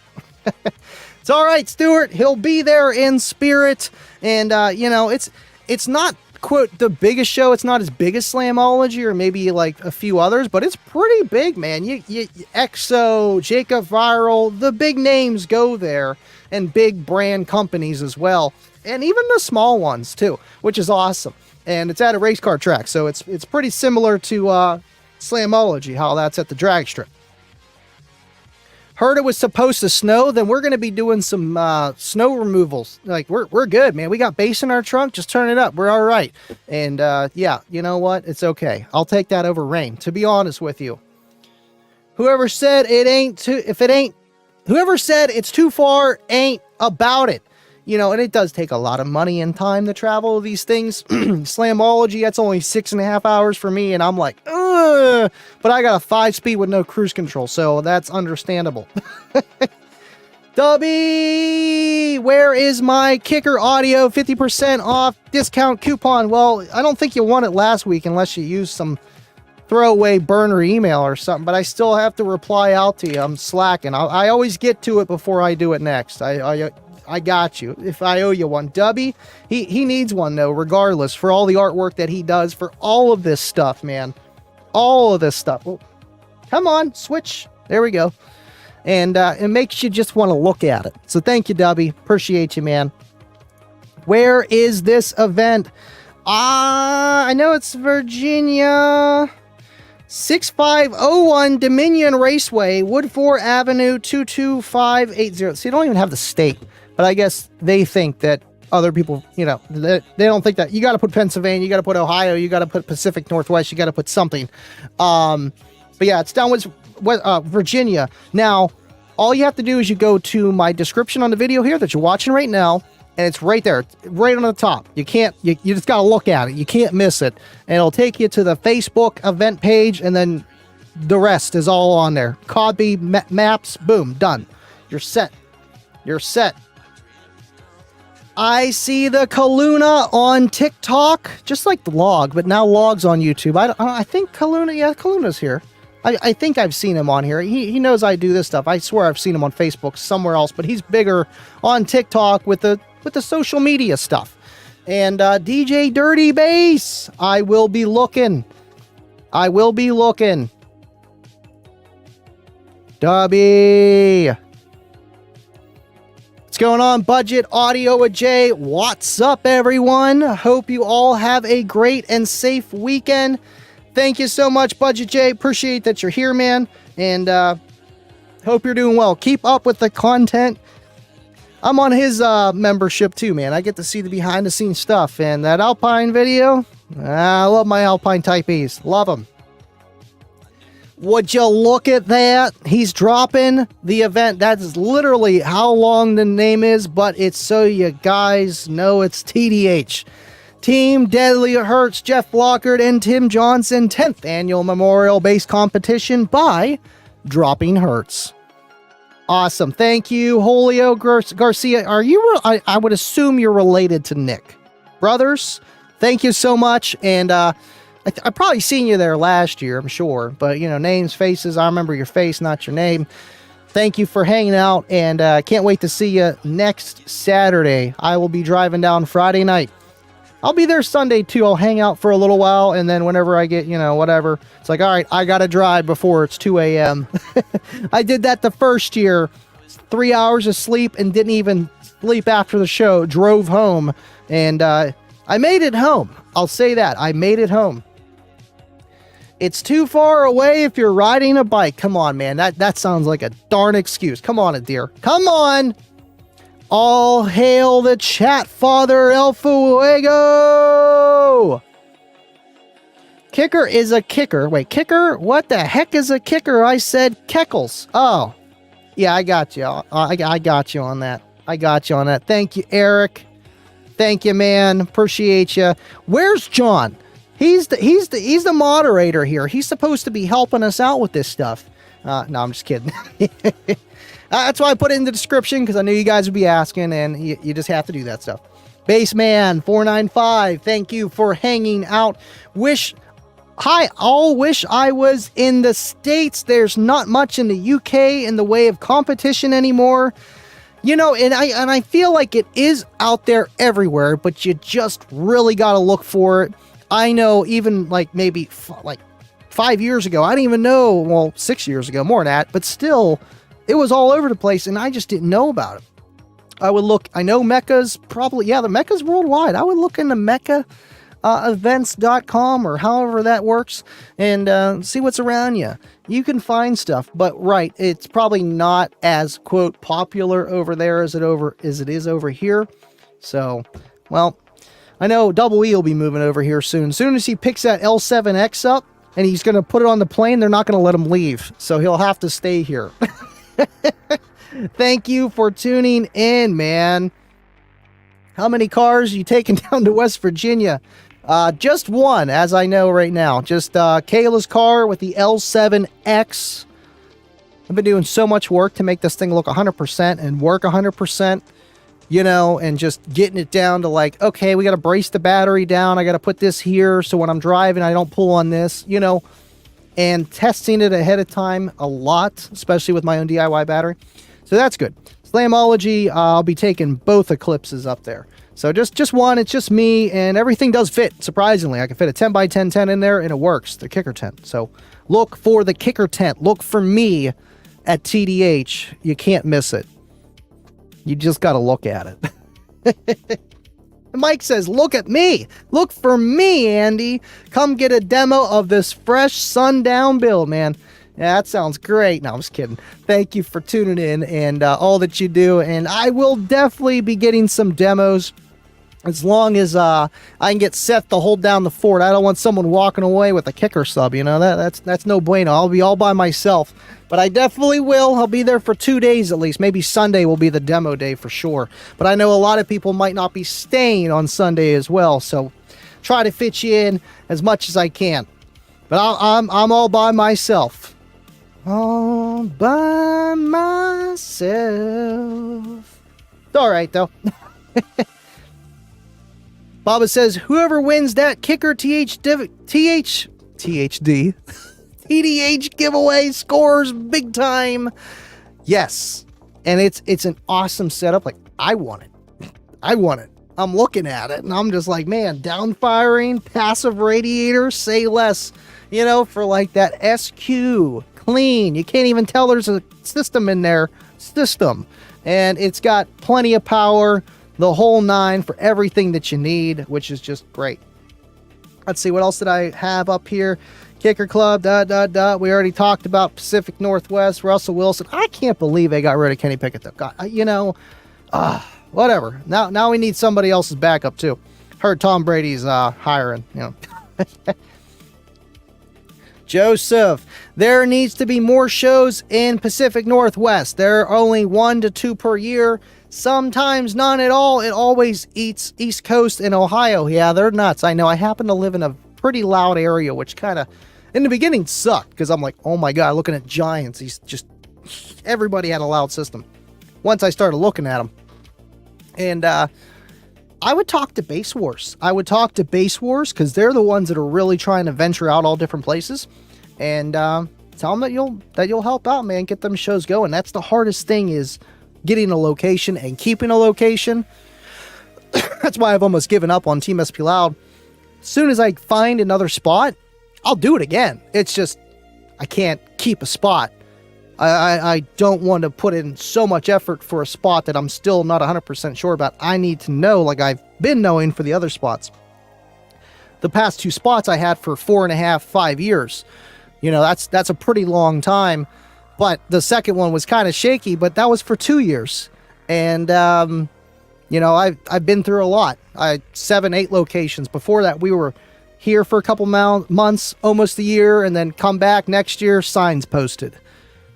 It's all right, Stuart. He'll be there in spirit. And, you know, it's not, quote, the biggest show. It's not as big as Slamology or maybe like a few others, but it's pretty big, man. You EXO, Jacob Viral, the big names go there, and big brand companies as well. And even the small ones too, which is awesome. And it's at a race car track, so it's pretty similar to Slamology, how that's at the drag strip. Heard it was supposed to snow, then we're going to be doing some snow removals. Like, we're good, man. We got bass in our trunk. Just turn it up. We're all right. And, yeah, you know what? It's okay. I'll take that over rain, to be honest with you. Whoever said whoever said it's too far ain't about it. You know, and it does take a lot of money and time to travel these things. Slamology, that's only 6.5 hours for me, and I'm like, ugh. But I got a 5-speed with no cruise control, so that's understandable. Dubby, where is my Kicker Audio 50% off discount coupon? Well, I don't think you won it last week unless you used some throwaway burner email or something, but I still have to reply out to you. I'm slacking. I always get to it before I do it next. I got you. If I owe you one. Dubby, he needs one though, regardless, for all the artwork that he does, for all of this stuff, man. All of this stuff. Well, come on, switch. There we go. And it makes you just want to look at it. So thank you, Dubby. Appreciate you, man. Where is this event? I know it's Virginia. 6501 Dominion Raceway, Woodford Avenue 22580. So you don't even have the state. But I guess they think that other people, you know, they don't think that. You got to put Pennsylvania, you got to put Ohio, you got to put Pacific Northwest, you got to put something. But yeah, it's down with Virginia. Now, all you have to do is you go to my description on the video here that you're watching right now, and it's right there, right on the top. You just got to look at it. You can't miss it. And it'll take you to the Facebook event page, and then the rest is all on there. Copy, maps, boom, done. You're set. You're set. I see the Kaluna on TikTok, just like the log, but now log's on YouTube. I think Kaluna's here. I think I've seen him on here. He knows I do this stuff. I swear I've seen him on Facebook somewhere else, but he's bigger on TikTok with the social media stuff. And DJ Dirty Bass, I will be looking. Dubby. What's going on, Budget Audio with Jay? What's up, everyone? Hope you all have a great and safe weekend. Thank you so much, Budget Jay. Appreciate that you're here, man. And hope you're doing well. Keep up with the content. I'm on his membership too, man. I get to see the behind-the-scenes stuff. And that Alpine video, I love my Alpine Type E's. Love them. Would you look at that? He's dropping the event. That's literally how long the name is, but it's so you guys know it's TDH. Team Deadly Hurts, Jeff Blockard, and Tim Johnson 10th Annual Memorial Bass Competition by Dropping Hurts. Awesome. Thank you, Julio Garcia. Are you, I would assume you're related to Nick. Brothers, thank you so much. And, I probably seen you there last year, I'm sure. But, you know, names, faces, I remember your face, not your name. Thank you for hanging out, and can't wait to see you next Saturday. I will be driving down Friday night. I'll be there Sunday, too. I'll hang out for a little while, and then whenever I get, you know, whatever, it's like, all right, I got to drive before it's 2 a.m. I did that the first year. 3 hours of sleep and didn't even sleep after the show. Drove home, and I made it home. I'll say that. I made it home. It's too far away if you're riding a bike. Come on, man. That sounds like a darn excuse. Come on, dear. Come on. All hail the chat father, El Fuego. Kicker is a kicker. Wait, kicker? What the heck is a kicker? I said Keckles. Oh, yeah, I got you. I got you on that. Thank you, Eric. Thank you, man. Appreciate you. Where's John? He's the moderator here. He's supposed to be helping us out with this stuff. No, I'm just kidding. That's why I put it in the description, because I knew you guys would be asking, and you just have to do that stuff. Baseman495, thank you for hanging out. Wish I was in the States. There's not much in the UK in the way of competition anymore. You know, and I feel like it is out there everywhere, but you just really got to look for it. I know even like maybe like 5 years ago, I didn't even know, well, 6 years ago, more than that, but still, it was all over the place, and I just didn't know about it. I would look, I know Mecca's probably, yeah, the Mecca's worldwide. I would look into Mecca events.com or however that works, and see what's around you. You can find stuff, but right, it's probably not as quote popular over there as it is over here. So, well, I know LLwA will be moving over here soon. As soon as he picks that L7X up and he's going to put it on the plane, they're not going to let him leave, so he'll have to stay here. Thank you for tuning in, man. How many cars are you taking down to West Virginia? Just one, as I know right now. Just Kayla's car with the L7X. I've been doing so much work to make this thing look 100% and work 100%, you know, and just getting it down to like, okay, we got to brace the battery down. I got to put this here so when I'm driving, I don't pull on this, you know, and testing it ahead of time a lot, especially with my own DIY battery. So that's good. Slamology, I'll be taking both Eclipses up there. So just one, it's just me, and everything does fit, surprisingly. I can fit a 10x10 tent in there, and it works, the kicker tent. So look for the kicker tent. Look for me at TDH. You can't miss it. You just got to look at it. Mike says, look at me. Look for me, Andy. Come get a demo of this fresh sundown build, man. Yeah, that sounds great. No, I'm just kidding. Thank you for tuning in and all that you do. And I will definitely be getting some demos as long as I can get Seth to hold down the fort. I don't want someone walking away with a kicker sub, you know. That's no bueno. I'll be all by myself. But I definitely will. I'll be there for 2 days at least. Maybe Sunday will be the demo day for sure. But I know a lot of people might not be staying on Sunday as well. So try to fit you in as much as I can. But I'm all by myself. All by myself. It's all right, though. Baba says, whoever wins that kicker TDH giveaway scores big time. Yes. And it's an awesome setup. Like, I want it. I'm looking at it, and I'm just like, man, downfiring, passive radiator, say less. You know, for like that SQ. Clean. You can't even tell there's a system in there. And it's got plenty of power. The whole 9 for everything that you need, which is just great. Let's see, what else did I have up here? Kicker Club, We already talked about Pacific Northwest, Russell Wilson. I can't believe they got rid of Kenny Pickett, though. God, you know, whatever. Now we need somebody else's backup, too. Heard Tom Brady's hiring, you know. Joseph, there needs to be more shows in Pacific Northwest. There are only 1 to 2 per year. Sometimes none at all. It always eats East Coast and Ohio. Yeah, they're nuts. I know. I happen to live in a pretty loud area, which kind of, in the beginning, sucked. Because I'm like, oh my God, looking at Giants. Everybody had a loud system. Once I started looking at them. And I would talk to Base Wars. Because they're the ones that are really trying to venture out all different places. And tell them that you'll help out, man. Get them shows going. That's the hardest thing, is getting a location and keeping a location. That's why I've almost given up on Team SP Loud. As soon as I find another spot, I'll do it again. It's just, I can't keep a spot. I don't want to put in so much effort for a spot that I'm still not 100% sure about. I need to know, like I've been knowing for the other spots. The past 2 spots I had for 4.5, 5 years. You know, that's a pretty long time. But the second one was kind of shaky, but that was for 2 years. And, you know, I've been through a lot. 7, 8 locations. Before that, we were here for a couple months, almost a year, and then come back next year, signs posted.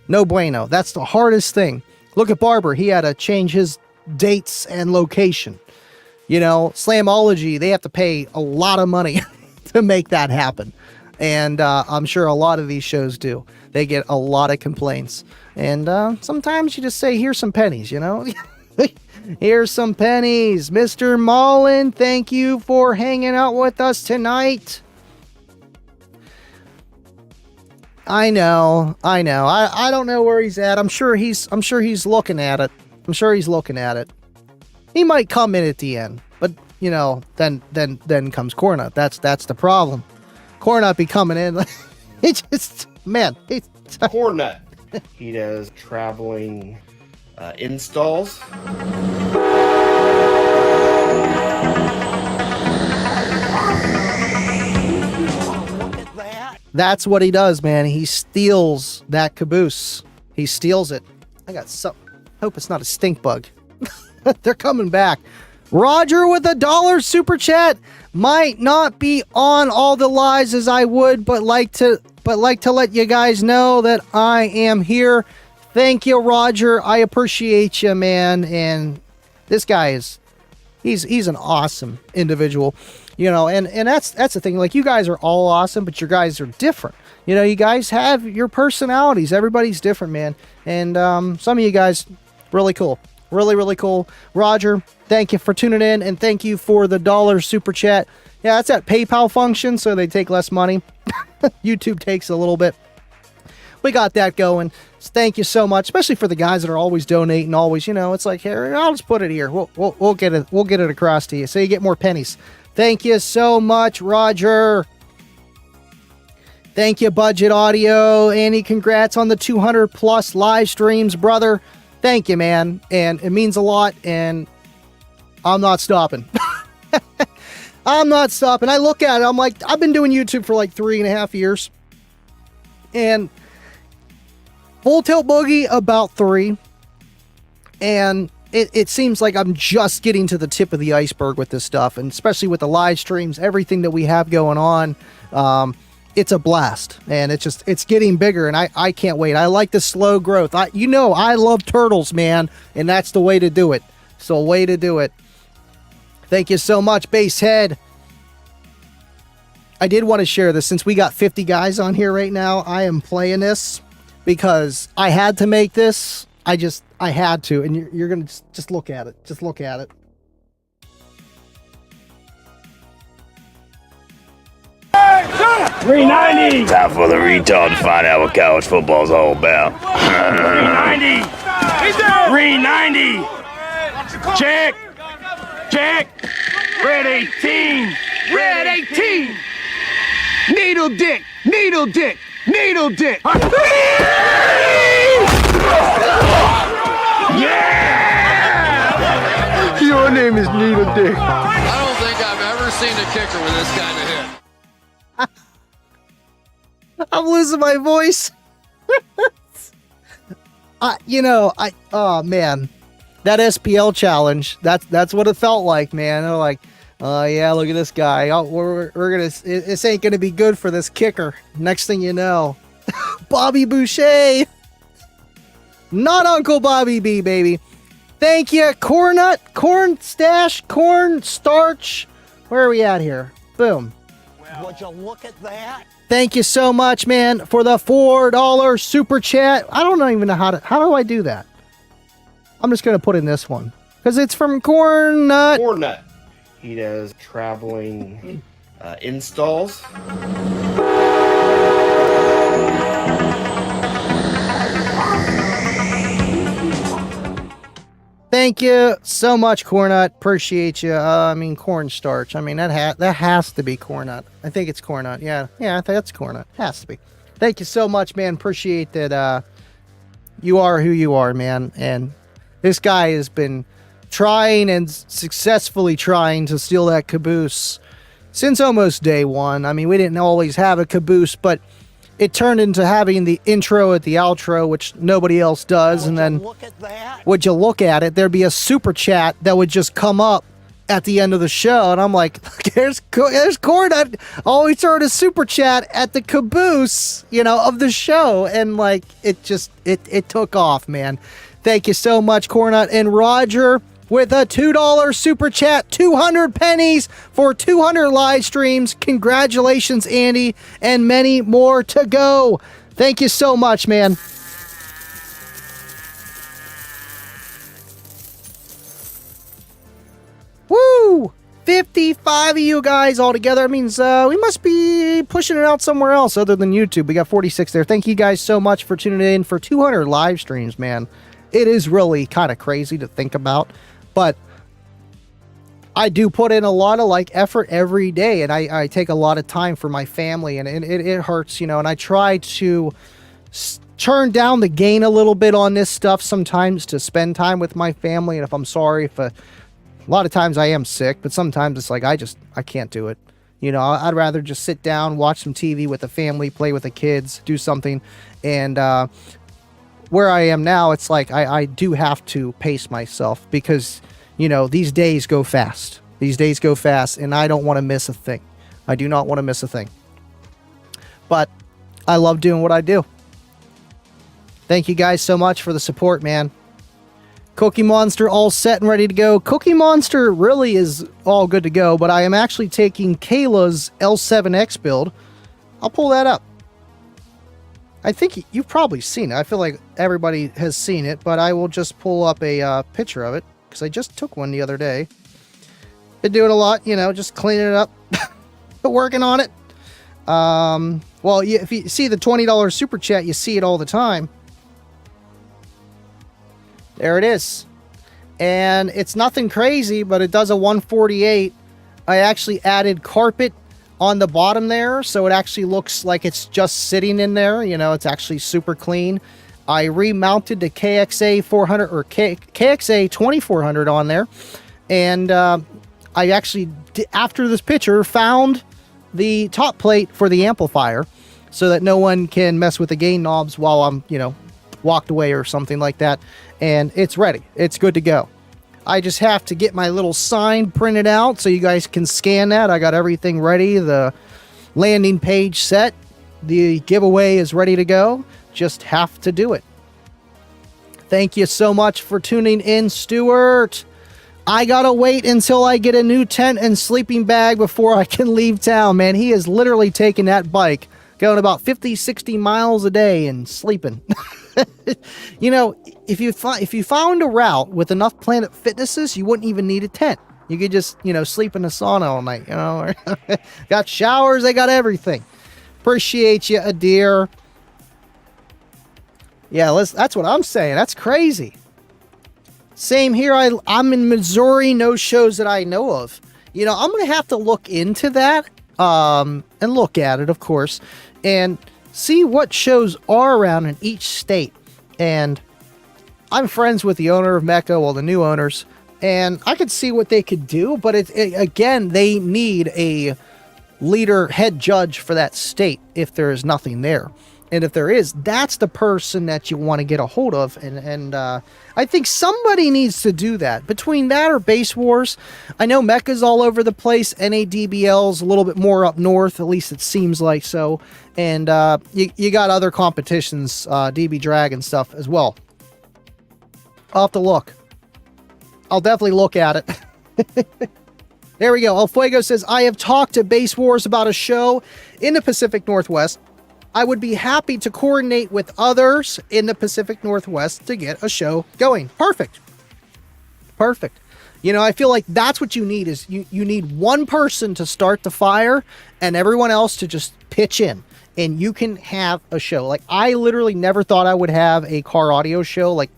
No bueno. That's the hardest thing. Look at Barber. He had to change his dates and location. You know, Slamology, they have to pay a lot of money. to make that happen. And I'm sure a lot of these shows do. They get a lot of complaints. And sometimes you just say, here's some pennies, you know? Here's some pennies. Mr. Mullen, thank you for hanging out with us tonight. I know. I don't know where he's at. I'm sure he's looking at it. He might come in at the end, but you know, then comes Cornut. That's the problem. Cornut be coming in. It's just, man. Cornut. He does traveling installs. That's what he does, man. He steals that caboose. He steals it. I got some. Hope it's not a stink bug. They're coming back. Roger with $1 super chat. Might not be on all the lives as I would, but like to let you guys know that I am here. Thank you, Roger. I appreciate you, man. And this guy is, he's an awesome individual, you know. And that's the thing. Like, you guys are all awesome, but your guys are different. You know, you guys have your personalities. Everybody's different, man. And some of you guys, really cool. Really, really cool. Roger, thank you for tuning in, and thank you for the $1 super chat. Yeah, that's that PayPal function, so they take less money. YouTube takes a little bit. We got that going. So thank you so much, especially for the guys that are always donating. Always, you know, it's like, here, I'll just put it here. We'll get it across to you, so you get more pennies. Thank you so much, Roger. Thank you, Budget Audio. Andy, congrats on the 200 plus live streams, brother. Thank you, man. And it means a lot, and I'm not stopping. I'm not stopping. I look at it, I'm like, I've been doing YouTube for like 3.5 years. And Full Tilt Boogie about 3. And it seems like I'm just getting to the tip of the iceberg with this stuff. And especially with the live streams, everything that we have going on. It's a blast, and it's getting bigger, and I can't wait. I like the slow growth. I love turtles, man, and that's the way to do it. So, way to do it. Thank you so much, Basshead. I did want to share this since we got 50 guys on here right now. I am playing this because I had to make this. I had to, and you're gonna just look at it. Just look at it. $3.90! Time for the retard to find out what college football's all about. $3.90! $3.90! Check! Check! Red 18! Red 18! Needle dick! Needle dick! Needle dick! Yeah! Your name is Needle Dick. I don't think I've ever seen a kicker with this kind of hit. I'm losing my voice. Oh man, that SPL challenge. That's what it felt like, man. They're like, oh yeah, look at this guy. Oh, we're gonna. This ain't gonna be good for this kicker. Next thing you know, Bobby Boucher, not Uncle Bobby B, baby. Thank you, Cornut, Corn Stash, Corn Starch. Where are we at here? Boom. Well, would you look at that? Thank you so much, man, for the $4 super chat. I don't even know how do I do that? I'm just going to put in this one because it's from Cornut. Cornut. He does traveling installs. Thank you so much, Cornut. Appreciate you. Cornstarch. I mean, that has to be Cornut. I think it's Cornut. Yeah, I think that's Cornut. Has to be. Thank you so much, man. Appreciate that. You are who you are, man. And this guy has been trying and successfully trying to steal that caboose since almost day one. I mean, we didn't always have a caboose, but it turned into having the intro at the outro, which nobody else does. And then would you look at it, there'd be a super chat that would just come up at the end of the show. And I'm like, there's Cornut always throwing a super chat at the caboose, of the show. And like, it took off, man. Thank you so much, Cornut. And Roger, with a $2 super chat, 200 pennies for 200 live streams. Congratulations, Andy, and many more to go. Thank you so much, man. Woo! 55 of you guys all together. That means we must be pushing it out somewhere else other than YouTube. We got 46 there. Thank you guys so much for tuning in for 200 live streams, man. It is really kind of crazy to think about, but I do put in a lot of like effort every day, and I take a lot of time for my family, and it hurts, you know, and I try to turn down the gain a little bit on this stuff sometimes to spend time with my family. And if I'm sorry, if a lot of times I am sick, but sometimes it's like I can't do it. You know, I'd rather just sit down, watch some TV with the family, play with the kids, do something. And where I am now, it's like I do have to pace myself because, you know, these days go fast. These days go fast, and I don't want to miss a thing. I do not want to miss a thing. But I love doing what I do. Thank you guys so much for the support, man. Cookie Monster all set and ready to go. Cookie Monster really is all good to go, but I am actually taking Kayla's L7X build. I'll pull that up. I think you've probably seen it. I feel like everybody has seen it, but I will just pull up a picture of it because I just took one the other day. Been doing a lot, you know, just cleaning it up, working on it. Well, if you see the $20 super chat, you see it all the time. There it is. And it's nothing crazy, but it does a 148. I actually added carpet on the bottom there, so it actually looks like it's just sitting in there. You know, it's actually super clean. I remounted the KXA 400 or KXA 2400 on there. And I actually, after this picture, found the top plate for the amplifier so that no one can mess with the gain knobs while I'm, you know, walked away or something like that. And it's ready. It's good to go. I just have to get my little sign printed out so you guys can scan that. I got everything ready. The landing page set. The giveaway is ready to go. Just have to do it. Thank you so much for tuning in, Stuart. I gotta wait until I get a new tent and sleeping bag before I can leave town, man. He is literally taking that bike, going about 50, 60 miles a day and sleeping. You know, if you found a route with enough Planet Fitnesses, you wouldn't even need a tent. You could just, you know, sleep in the sauna all night, you know. Got showers, they got everything. Appreciate you, Adir. Yeah, that's what I'm saying. That's crazy. Same here. I'm in Missouri, no shows that I know of. You know, I'm going to have to look into that and look at it, of course, and see what shows are around in each state. And I'm friends with the owner of Mecca, well, the new owners, and I could see what they could do, but again, they need a leader, head judge for that state if there is nothing there. And if there is, that's the person that you want to get a hold of. And I think somebody needs to do that. Between that or Base Wars, I know Mecca's all over the place. NADBL's a little bit more up north, at least it seems like so. And you got other competitions, DB Drag and stuff as well. I'll have to look. I'll definitely look at it. There we go. El Fuego says, I have talked to Base Wars about a show in the Pacific Northwest. I would be happy to coordinate with others in the Pacific Northwest to get a show going. Perfect. Perfect. You know, I feel like that's what you need is you need one person to start the fire and everyone else to just pitch in and you can have a show. Like I literally never thought I would have a car audio show. Like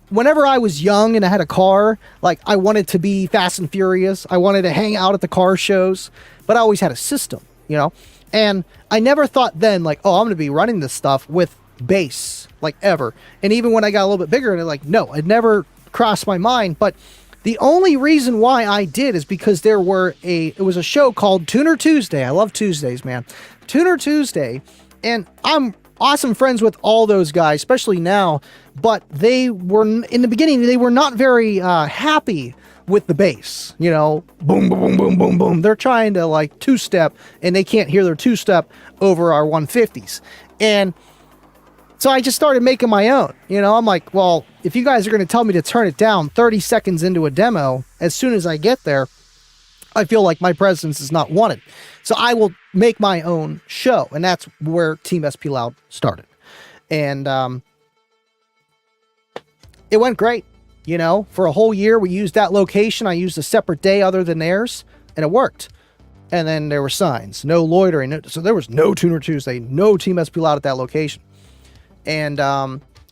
whenever I was young and I had a car, like I wanted to be Fast and Furious. I wanted to hang out at the car shows, but I always had a system, you know? And I never thought then like, oh, I'm going to be running this stuff with bass like ever. And even when I got a little bit bigger and like, no, it never crossed my mind. But the only reason why I did is because it was a show called Tuner Tuesday. I love Tuesdays, man. Tuner Tuesday. And I'm awesome friends with all those guys, especially now. But they were, in the beginning, they were not very happy with the bass, you know, boom, boom, boom, boom, boom, boom. They're trying to like two-step and they can't hear their two-step over our 150s. And So I just started making my own. You know, I'm like, well, if you guys are going to tell me to turn it down 30 seconds into a demo, as soon as I get there, I feel like my presence is not wanted. So I will make my own show. And that's where Team SP Loud started. And it went great. You know, for a whole year, we used that location. I used a separate day other than theirs, and it worked. And then there were signs, no loitering. So there was no Tuner Tuesday, no Team SP Loud at that location. And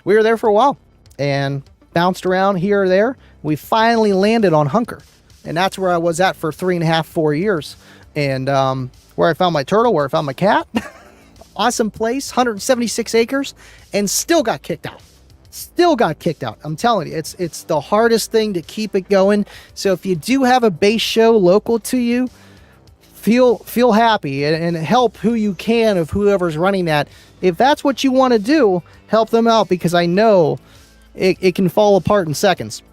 we were there for a while and bounced around here or there. We finally landed on Hunker. And that's where I was at for 3.5, 4 years. And where I found my turtle, where I found my cat. Awesome place, 176 acres, and still got kicked out. Still got kicked out. I'm telling you, it's the hardest thing to keep it going. So if you do have a bass show local to you, feel happy and help who you can of whoever's running that. If that's what you want to do, help them out, because I know it can fall apart in seconds.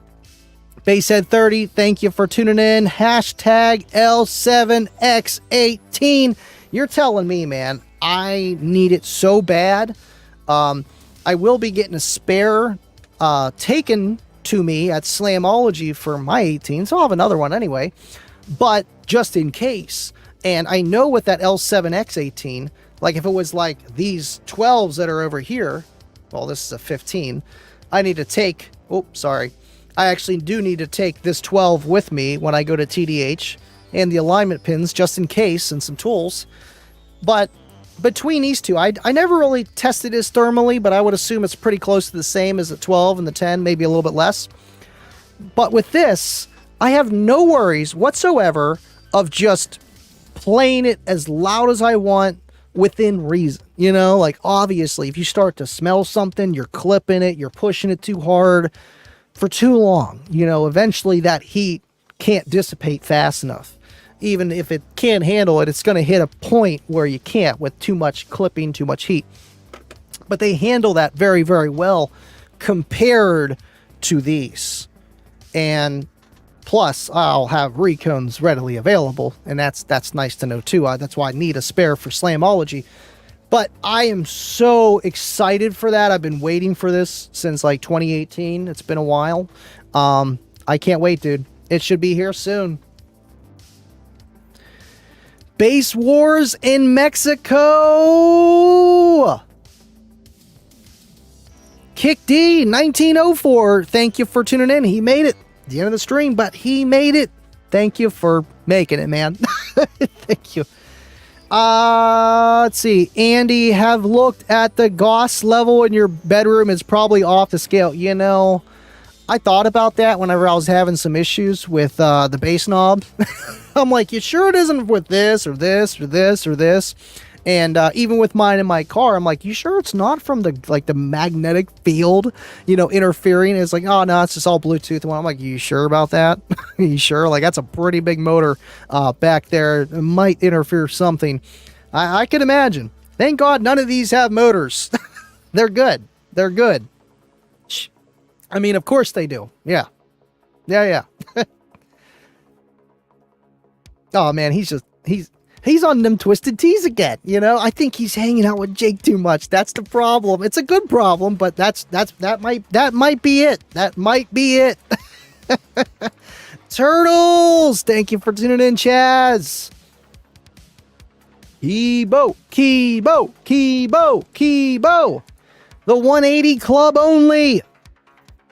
Basshead30, thank you for tuning in. Hashtag L7X18. You're telling me, man, I need it so bad. I will be getting a spare taken to me at Slamology for my 18, so I'll have another one anyway, but just in case. And I know with that L7X18, like if it was like these 12s that are over here, well, this is a 15, I need to take, I actually do need to take this 12 with me when I go to TDH, and the alignment pins just in case, and some tools. But between these two, I never really tested this thermally, but I would assume it's pretty close to the same as the 12 and the 10, maybe a little bit less. But with this, I have no worries whatsoever of just playing it as loud as I want within reason. You know, like obviously if you start to smell something, you're clipping it, you're pushing it too hard for too long, you know, eventually that heat can't dissipate fast enough. Even if it can't handle it, it's going to hit a point where you can't with too much clipping, too much heat. But they handle that very, very well compared to these. And plus, I'll have recones readily available, and that's nice to know too. That's why I need a spare for Slamology. But I am so excited for that. I've been waiting for this since like 2018. It's been a while. I can't wait, dude. It should be here soon. Bass Wars in Mexico. Kick D 1904. Thank you for tuning in. He made it. The end of the stream, but he made it. Thank you for making it, man. Thank you. Let's see. Andy, have looked at the Goss level in your bedroom. It's probably off the scale. You know, I thought about that whenever I was having some issues with the BassKnob. I'm like, you sure it isn't with this or this or this or this? And even with mine in my car, I'm like, you sure it's not from the magnetic field, you know, interfering? It's like, oh no, it's just all Bluetooth. And I'm like, you sure about that? You sure? Like, that's a pretty big motor back there. It might interfere something. I can imagine. Thank God none of these have motors. They're good. They're good. I mean, of course they do. Yeah. Yeah. Oh man, he's on them twisted tees again. You know, I think he's hanging out with Jake too much. That's the problem. It's a good problem, but that might be it. That might be it. Turtles, thank you for tuning in, Chaz. Kibo. The 180 club only.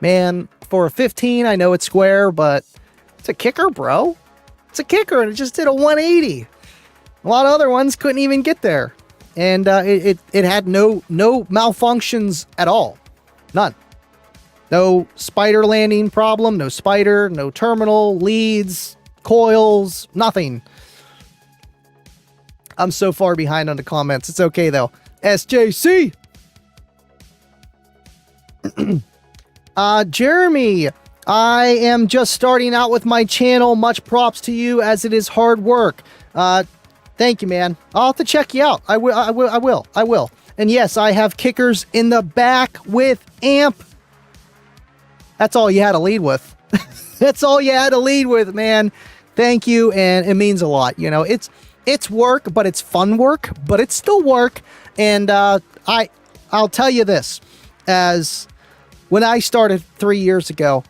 Man, for a 15, I know it's square, but it's a kicker, bro. It's a kicker, and it just did a 180. A lot of other ones couldn't even get there. And it had no malfunctions at all. None. No spider landing problem, no spider, no terminal, leads, coils, nothing. I'm so far behind on the comments. It's okay, though. SJC! Jeremy, I am just starting out with my channel. Much props to you, as it is hard work. Thank you, man. I'll have to check you out. I will. And yes, I have kickers in the back with amp. That's all you had to lead with. That's all you had to lead with, man. Thank you, and it means a lot. You know, it's work, but it's fun work, but it's still work. And I I'll tell you this, as when I started 3 years ago,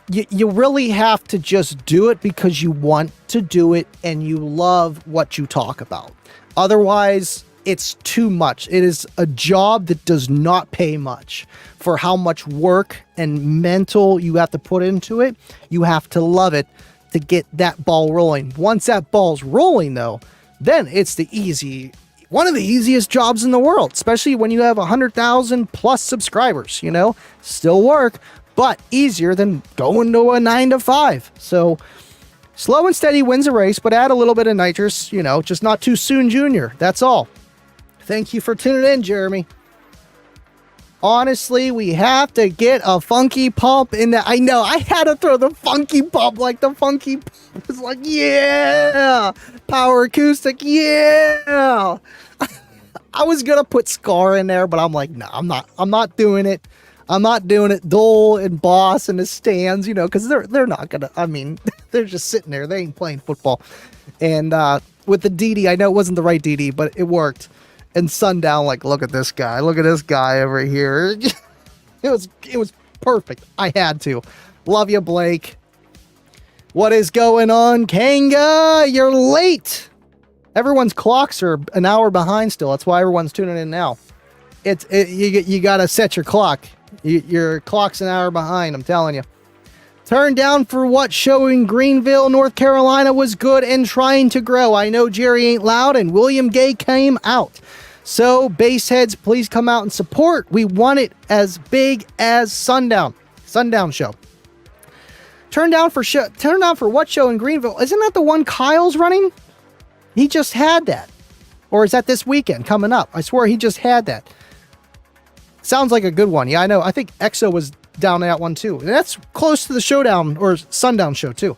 you really have to just do it because you want to do it and you love what you talk about. Otherwise, it's too much. It is a job that does not pay much for how much work and mental you have to put into it. You have to love it to get that ball rolling. Once that ball's rolling, though, then it's one of the easiest jobs in the world, especially when you have 100,000 plus subscribers, still work, but easier than going to a 9 to 5. So slow and steady wins a race, but add a little bit of nitrous, just not too soon, Junior. That's all. Thank you for tuning in, Jeremy. Honestly, we have to get a funky pump in that. I know, I had to throw the funky pump, like the funky pump was like, yeah, power acoustic, yeah. I was going to put Scar in there, but I'm like, no, I'm not doing it. I'm not doing it. Dole and Boss and the stands, because they're not going to, they're just sitting there. They ain't playing football. And with the DD, I know it wasn't the right DD, but it worked. And Sundown, like, look at this guy over here. it was perfect. I had to. Love you, Blake. What is going on, Kanga? You're late. Everyone's clocks are an hour behind still. That's why everyone's tuning in now. You got to set your clock. Your clock's an hour behind, I'm telling you. Turned down for what show in Greenville, North Carolina was good and trying to grow. I know Jerry ain't loud and William Gay came out. So, bassheads, please come out and support. We want it as big as Sundown show. Turned down for what show in Greenville? Isn't that the one Kyle's running? He just had that. Or is that this weekend coming up? I swear he just had that. Sounds like a good one. Yeah, I know. I think EXO was down that one too. And that's close to the showdown or Sundown show too.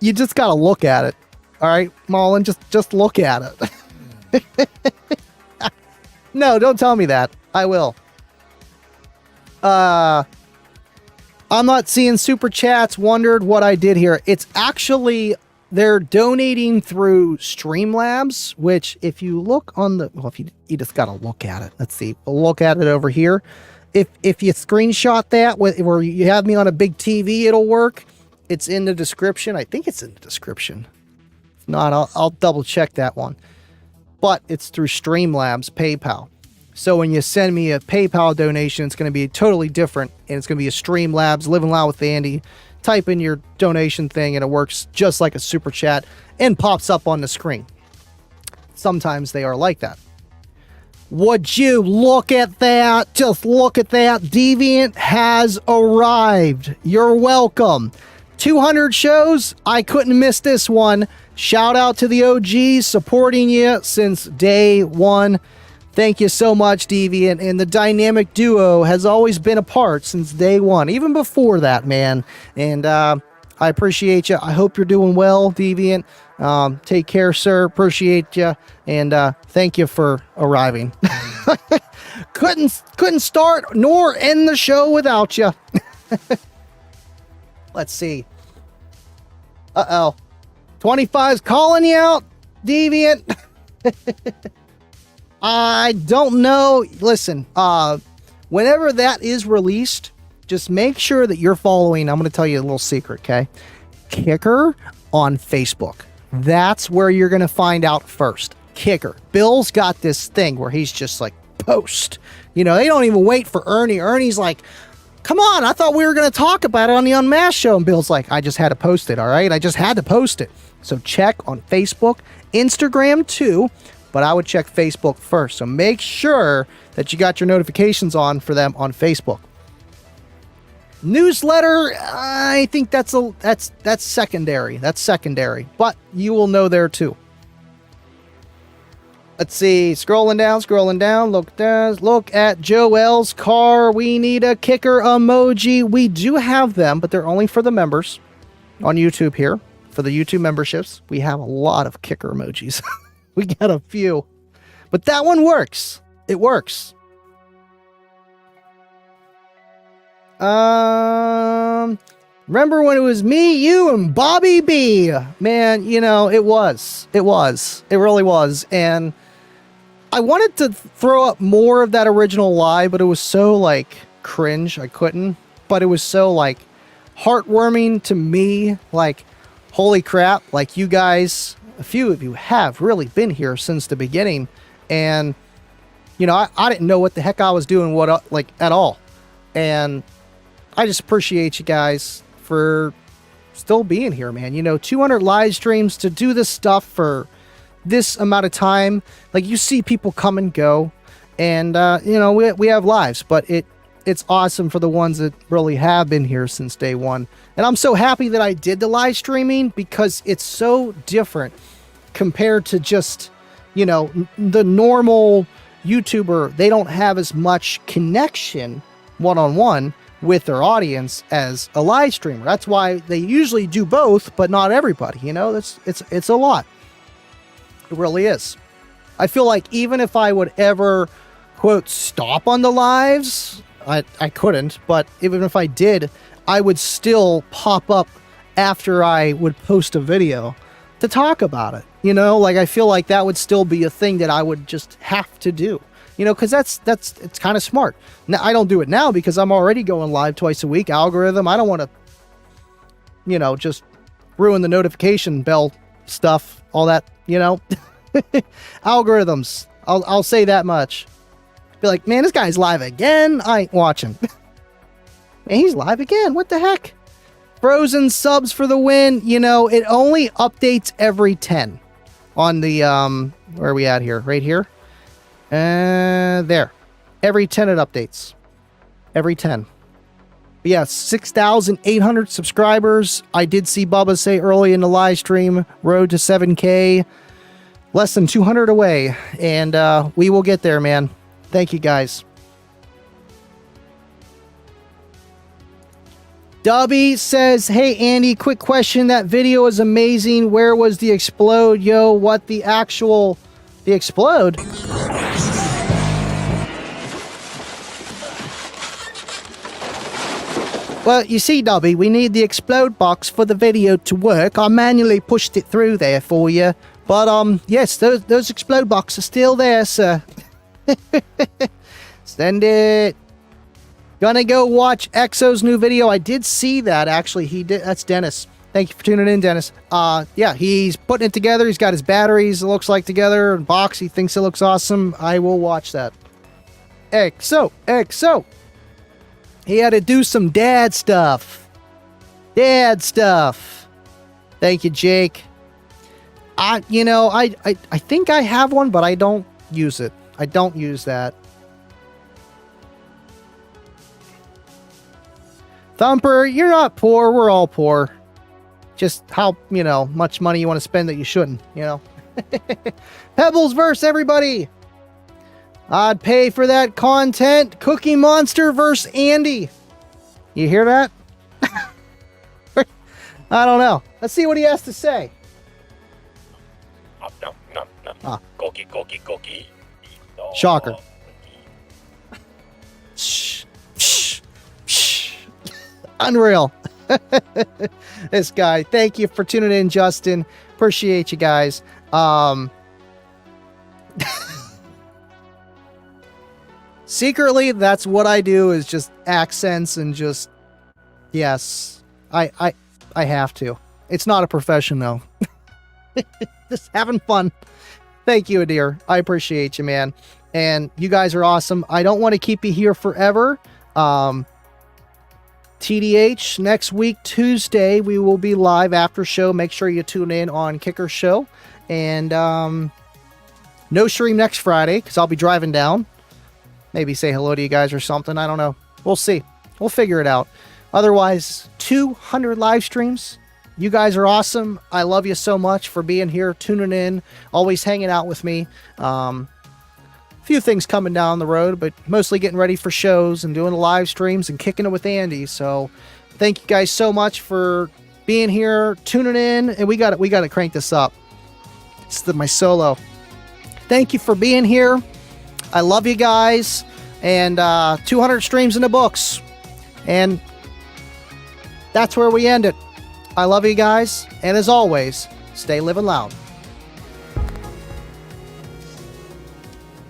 You just got to look at it. All right, Marlon, just look at it. No, don't tell me that. I will. I'm not seeing super chats. Wondered what I did here. It's actually, they're donating through Streamlabs, which if you look on the, well, if you just got to look at it. Let's see. We'll look at it over here. If you screenshot that where you have me on a big TV, it'll work. It's in the description. I think it's in the description. If not, I'll double check that one. But it's through Streamlabs PayPal. So when you send me a PayPal donation, it's going to be totally different. And it's going to be a Streamlabs, Livin Loud with Andy. Type in your donation thing and it works just like a super chat and pops up on the screen. Sometimes they are like that. Would you look at that? Just look at that. Deviant has arrived. You're welcome. 200 shows. I couldn't miss this one. Shout out to the OGs supporting you since day one. Thank you so much, Deviant. And the dynamic duo has always been apart since day one, even before that, man. And I appreciate you. I hope you're doing well, Deviant. Take care, sir. Appreciate you. And thank you for arriving. Couldn't start nor end the show without you. Let's see. Uh-oh. 25's calling you out, Deviant. I don't know. Listen, whenever that is released, just make sure that you're following. I'm going to tell you a little secret, okay? Kicker on Facebook. That's where you're going to find out first. Kicker. Bill's got this thing where he's just like, post. They don't even wait for Ernie. Ernie's like, come on, I thought we were going to talk about it on the Unmasked show. And Bill's like, I just had to post it, all right? I just had to post it. So check on Facebook, Instagram too, but I would check Facebook first. So make sure that you got your notifications on for them on Facebook. Newsletter, I think that's secondary. That's secondary, but you will know there too. Let's see, scrolling down, look at Joel's car. We need a kicker emoji. We do have them, but they're only for the members on YouTube here. For the YouTube memberships, we have a lot of kicker emojis. We got a few, but that one works. It works. Remember when it was me, you, and Bobby B? Man, it really was. And I wanted to throw up more of that original live, but it was so like cringe. I couldn't. But it was so like heartwarming to me. Like, holy crap! Like, you guys, a few of you have really been here since the beginning, and you know, I didn't know what the heck I was doing, like at all, and I just appreciate you guys for still being here, man. You know, 200 live streams to do this stuff for this amount of time. Like, you see people come and go, and you know, we have lives, but it's awesome for the ones that really have been here since day one. And I'm so happy that I did the live streaming, because it's so different compared to just, you know, the normal YouTuber. They don't have as much connection one-on-one with their audience as a live streamer. That's why they usually do both, but not everybody. You know, it's a lot. It really is. I feel like even if I would ever, quote, stop on the lives, I couldn't, but even if I did, I would still pop up after I would post a video to talk about it. You know, like, I feel like that would still be a thing that I would just have to do. You know, because it's kind of smart. Now, I don't do it now because I'm already going live twice a week. Algorithm, I don't want to, you know, just ruin the notification bell stuff, all that, you know. Algorithms, I'll say that much. Be like, man, this guy's live again. I ain't watching. Man, he's live again. What the heck? Frozen subs for the win. You know, it only updates every 10 on the, where are we at here? Right here. There. Every 10 it updates. Every 10. But yeah, 6,800 subscribers. I did see Bubba say early in the live stream, road to 7K. Less than 200 away. And we will get there, man. Thank you, guys. Dubby says, hey, Andy, quick question. That video is amazing. Where was the explode? Yo, what the actual... The explode? Well, you see, Dubby, we need the explode box for the video to work. I manually pushed it through there for you. But, yes, those explode boxes are still there, sir. Send it. Gonna go watch Exo's new video. I did see that, actually. He did. That's Dennis. Thank you for tuning in, Dennis. Yeah, he's putting it together. He's got his batteries, it looks like, together. Box, he thinks it looks awesome. I will watch that. Exo. He had to do some dad stuff. Thank you, Jake. I think I have one, but I don't use it. I don't use that. Thumper, you're not poor. We're all poor. Just how, you know, much money you want to spend that you shouldn't, you know. Pebbles verse, everybody. I'd pay for that content. Cookie Monster versus Andy. You hear that? I don't know. Let's see what he has to say. Cookie. Shocker. Unreal. This guy. Thank you for tuning in, Justin. Appreciate you guys. Secretly, that's what I do, is just accents and just, yes, I have to. It's not a profession, though. Just having fun. Thank you, Adir. I appreciate you, man. And you guys are awesome. I don't want to keep you here forever. TDH, next week, Tuesday, we will be live after show. Make sure you tune in on Kicker Show. And no stream next Friday, because I'll be driving down. Maybe say hello to you guys or something. I don't know. We'll see. We'll figure it out. Otherwise, 200 live streams. You guys are awesome. I love you so much for being here, tuning in, always hanging out with me. Few things coming down the road, but mostly getting ready for shows and doing the live streams and kicking it with Andy. So thank you guys so much for being here, tuning in, and we got to crank this up. It's my solo. Thank you for being here. I love you guys, and 200 streams in the books, and that's where we end it. I love you guys, and as always, stay living loud.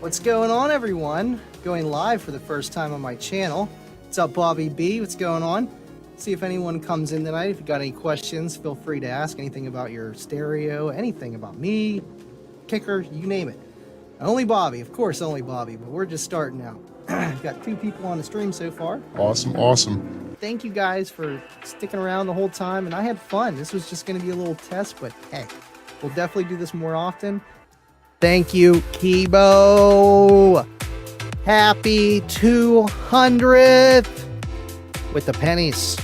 What's going on, everyone? Going live for the first time on my channel. What's up, Bobby B? What's going on? See if anyone comes in tonight. If you got any questions, feel free to ask anything about your stereo, anything about me, kicker, you name it. Only Bobby, of course, only Bobby, but we're just starting out. Got 2 people on the stream so far. Awesome, awesome. Thank you guys for sticking around the whole time, and I had fun. This was just going to be a little test, but hey, we'll definitely do this more often. Thank you, Kibo. Happy 200th with the pennies.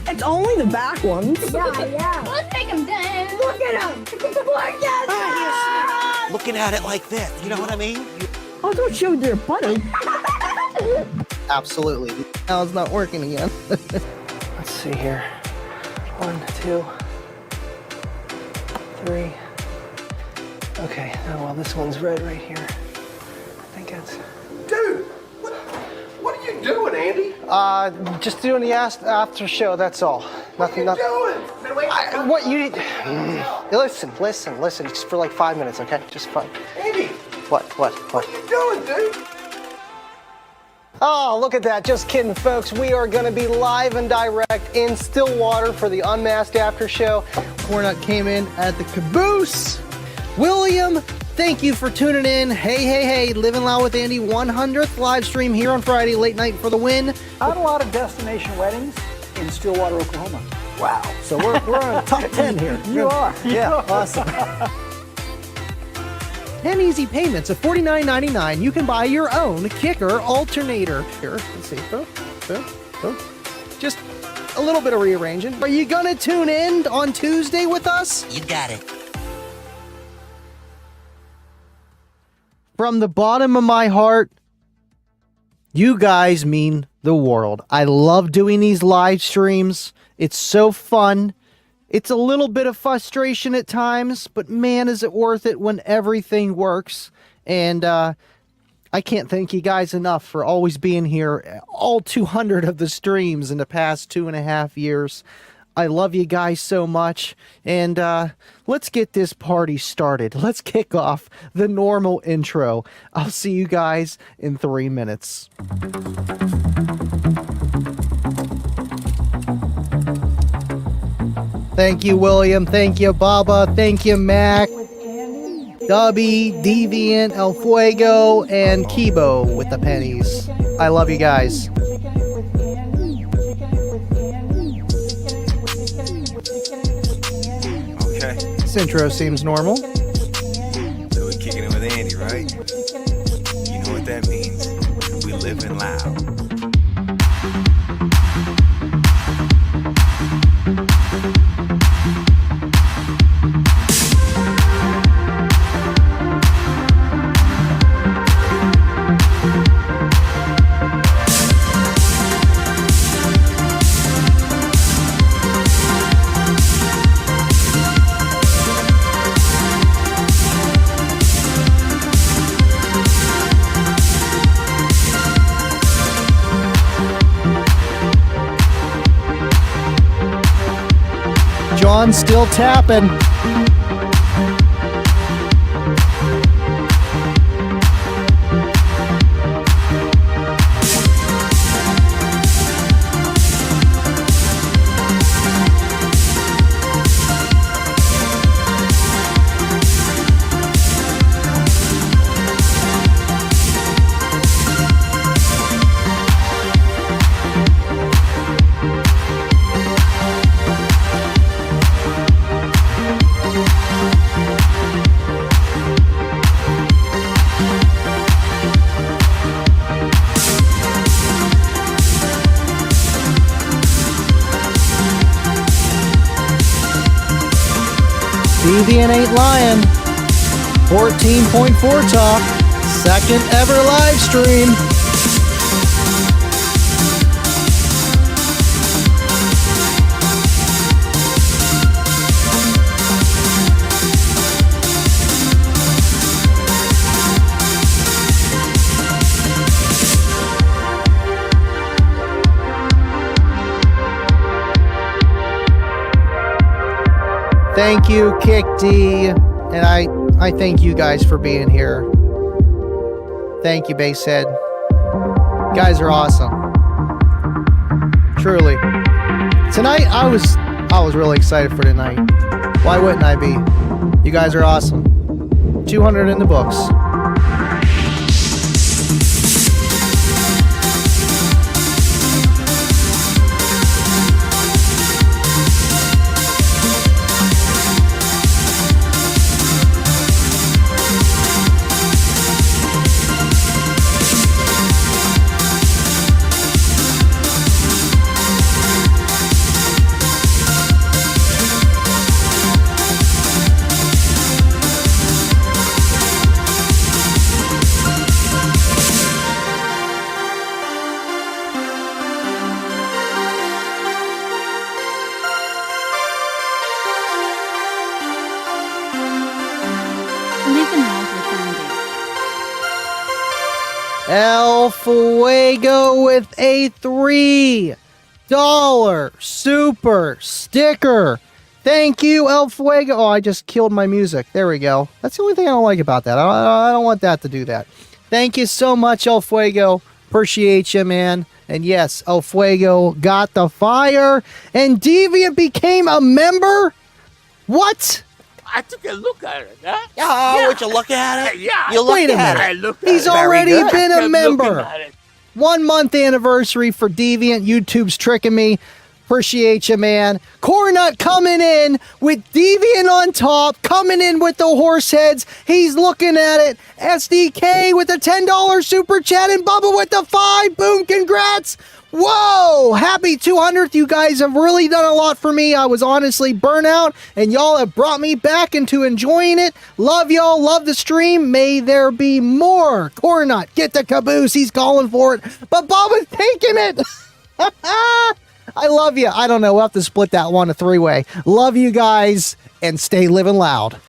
It's only the back ones. Yeah. Let's take him down. Look at him. Look at him. Looking at it like this, you know what I mean? Oh, don't show their butter. Absolutely. Now it's not working again. Let's see here. 1, 2, 3. Okay. Oh, well, this one's red right here. I think it's... Dude, what are you doing, Andy? Just doing the after show, that's all. Nothing, What are you doing? Been waiting for What you need... Listen. It's for like 5 minutes, okay? Just fine. Andy, What? what are you doing, dude? Oh, look at that. Just kidding, folks. We are going to be live and direct in Stillwater for the Unmasked After Show. Cornut came in at the caboose. William, thank you for tuning in. Hey. Livin Loud with Andy 100th live stream here on Friday, late night for the win. I had a lot of destination weddings in Stillwater, Oklahoma. Wow. So we're on the top 10 here. You are. Yeah, awesome. 10 easy payments of $49.99. You can buy your own kicker alternator. Here, let's see. Boom. Just a little bit of rearranging. Are you gonna tune in on Tuesday with us? You got it. From the bottom of my heart, you guys mean the world. I love doing these live streams. It's so fun. It's a little bit of frustration at times, but man, is it worth it when everything works. And I can't thank you guys enough for always being here, all 200 of the streams in the past 2.5 years. I love you guys so much. And let's get this party started. Let's kick off the normal intro. I'll see you guys in 3 minutes. Thank you, William. Thank you, Baba. Thank you, Mac. Dubby, Deviant, El Fuego, and Kibo with the pennies. I love you guys. Okay. This intro seems normal. So we're kicking it with Andy, right? You know what that means. We living loud. John's still tapping. Deviant ain't lying. 14.4 talk. Second ever live stream. Thank you, Kick D. And I thank you guys for being here. Thank you, Basshead. You guys are awesome. Truly. Tonight, I was really excited for tonight. Why wouldn't I be? You guys are awesome. 200 in the books. Livin Loud was founded. LLwA with a $3 super sticker. Thank you, LLwA. Oh, I just killed my music. There we go. That's the only thing I don't like about that. I don't want that to do that. Thank you so much, LLwA. Appreciate you, man. And yes, LLwA got the fire, and Deviant became a member? What? I took a look at it, huh? Yeah, would you look at it? Yeah. You looked Wait a at minute. I looked at He's it. already good. been I a kept member. looking at it. 1 month anniversary for Deviant. YouTube's tricking me. Appreciate you, man. Cornut coming in with Deviant on top, coming in with the horse heads. He's looking at it. SDK with a $10 super chat, and Bubba with the 5. Boom, congrats. Whoa, happy 200th. You guys have really done a lot for me. I was honestly burnt out, and y'all have brought me back into enjoying it. Love y'all. Love the stream. May there be more. Cornut, get the caboose. He's calling for it, but Bubba's taking it. I love you. I don't know. We'll have to split that one a 3-way. Love you guys, and stay living loud.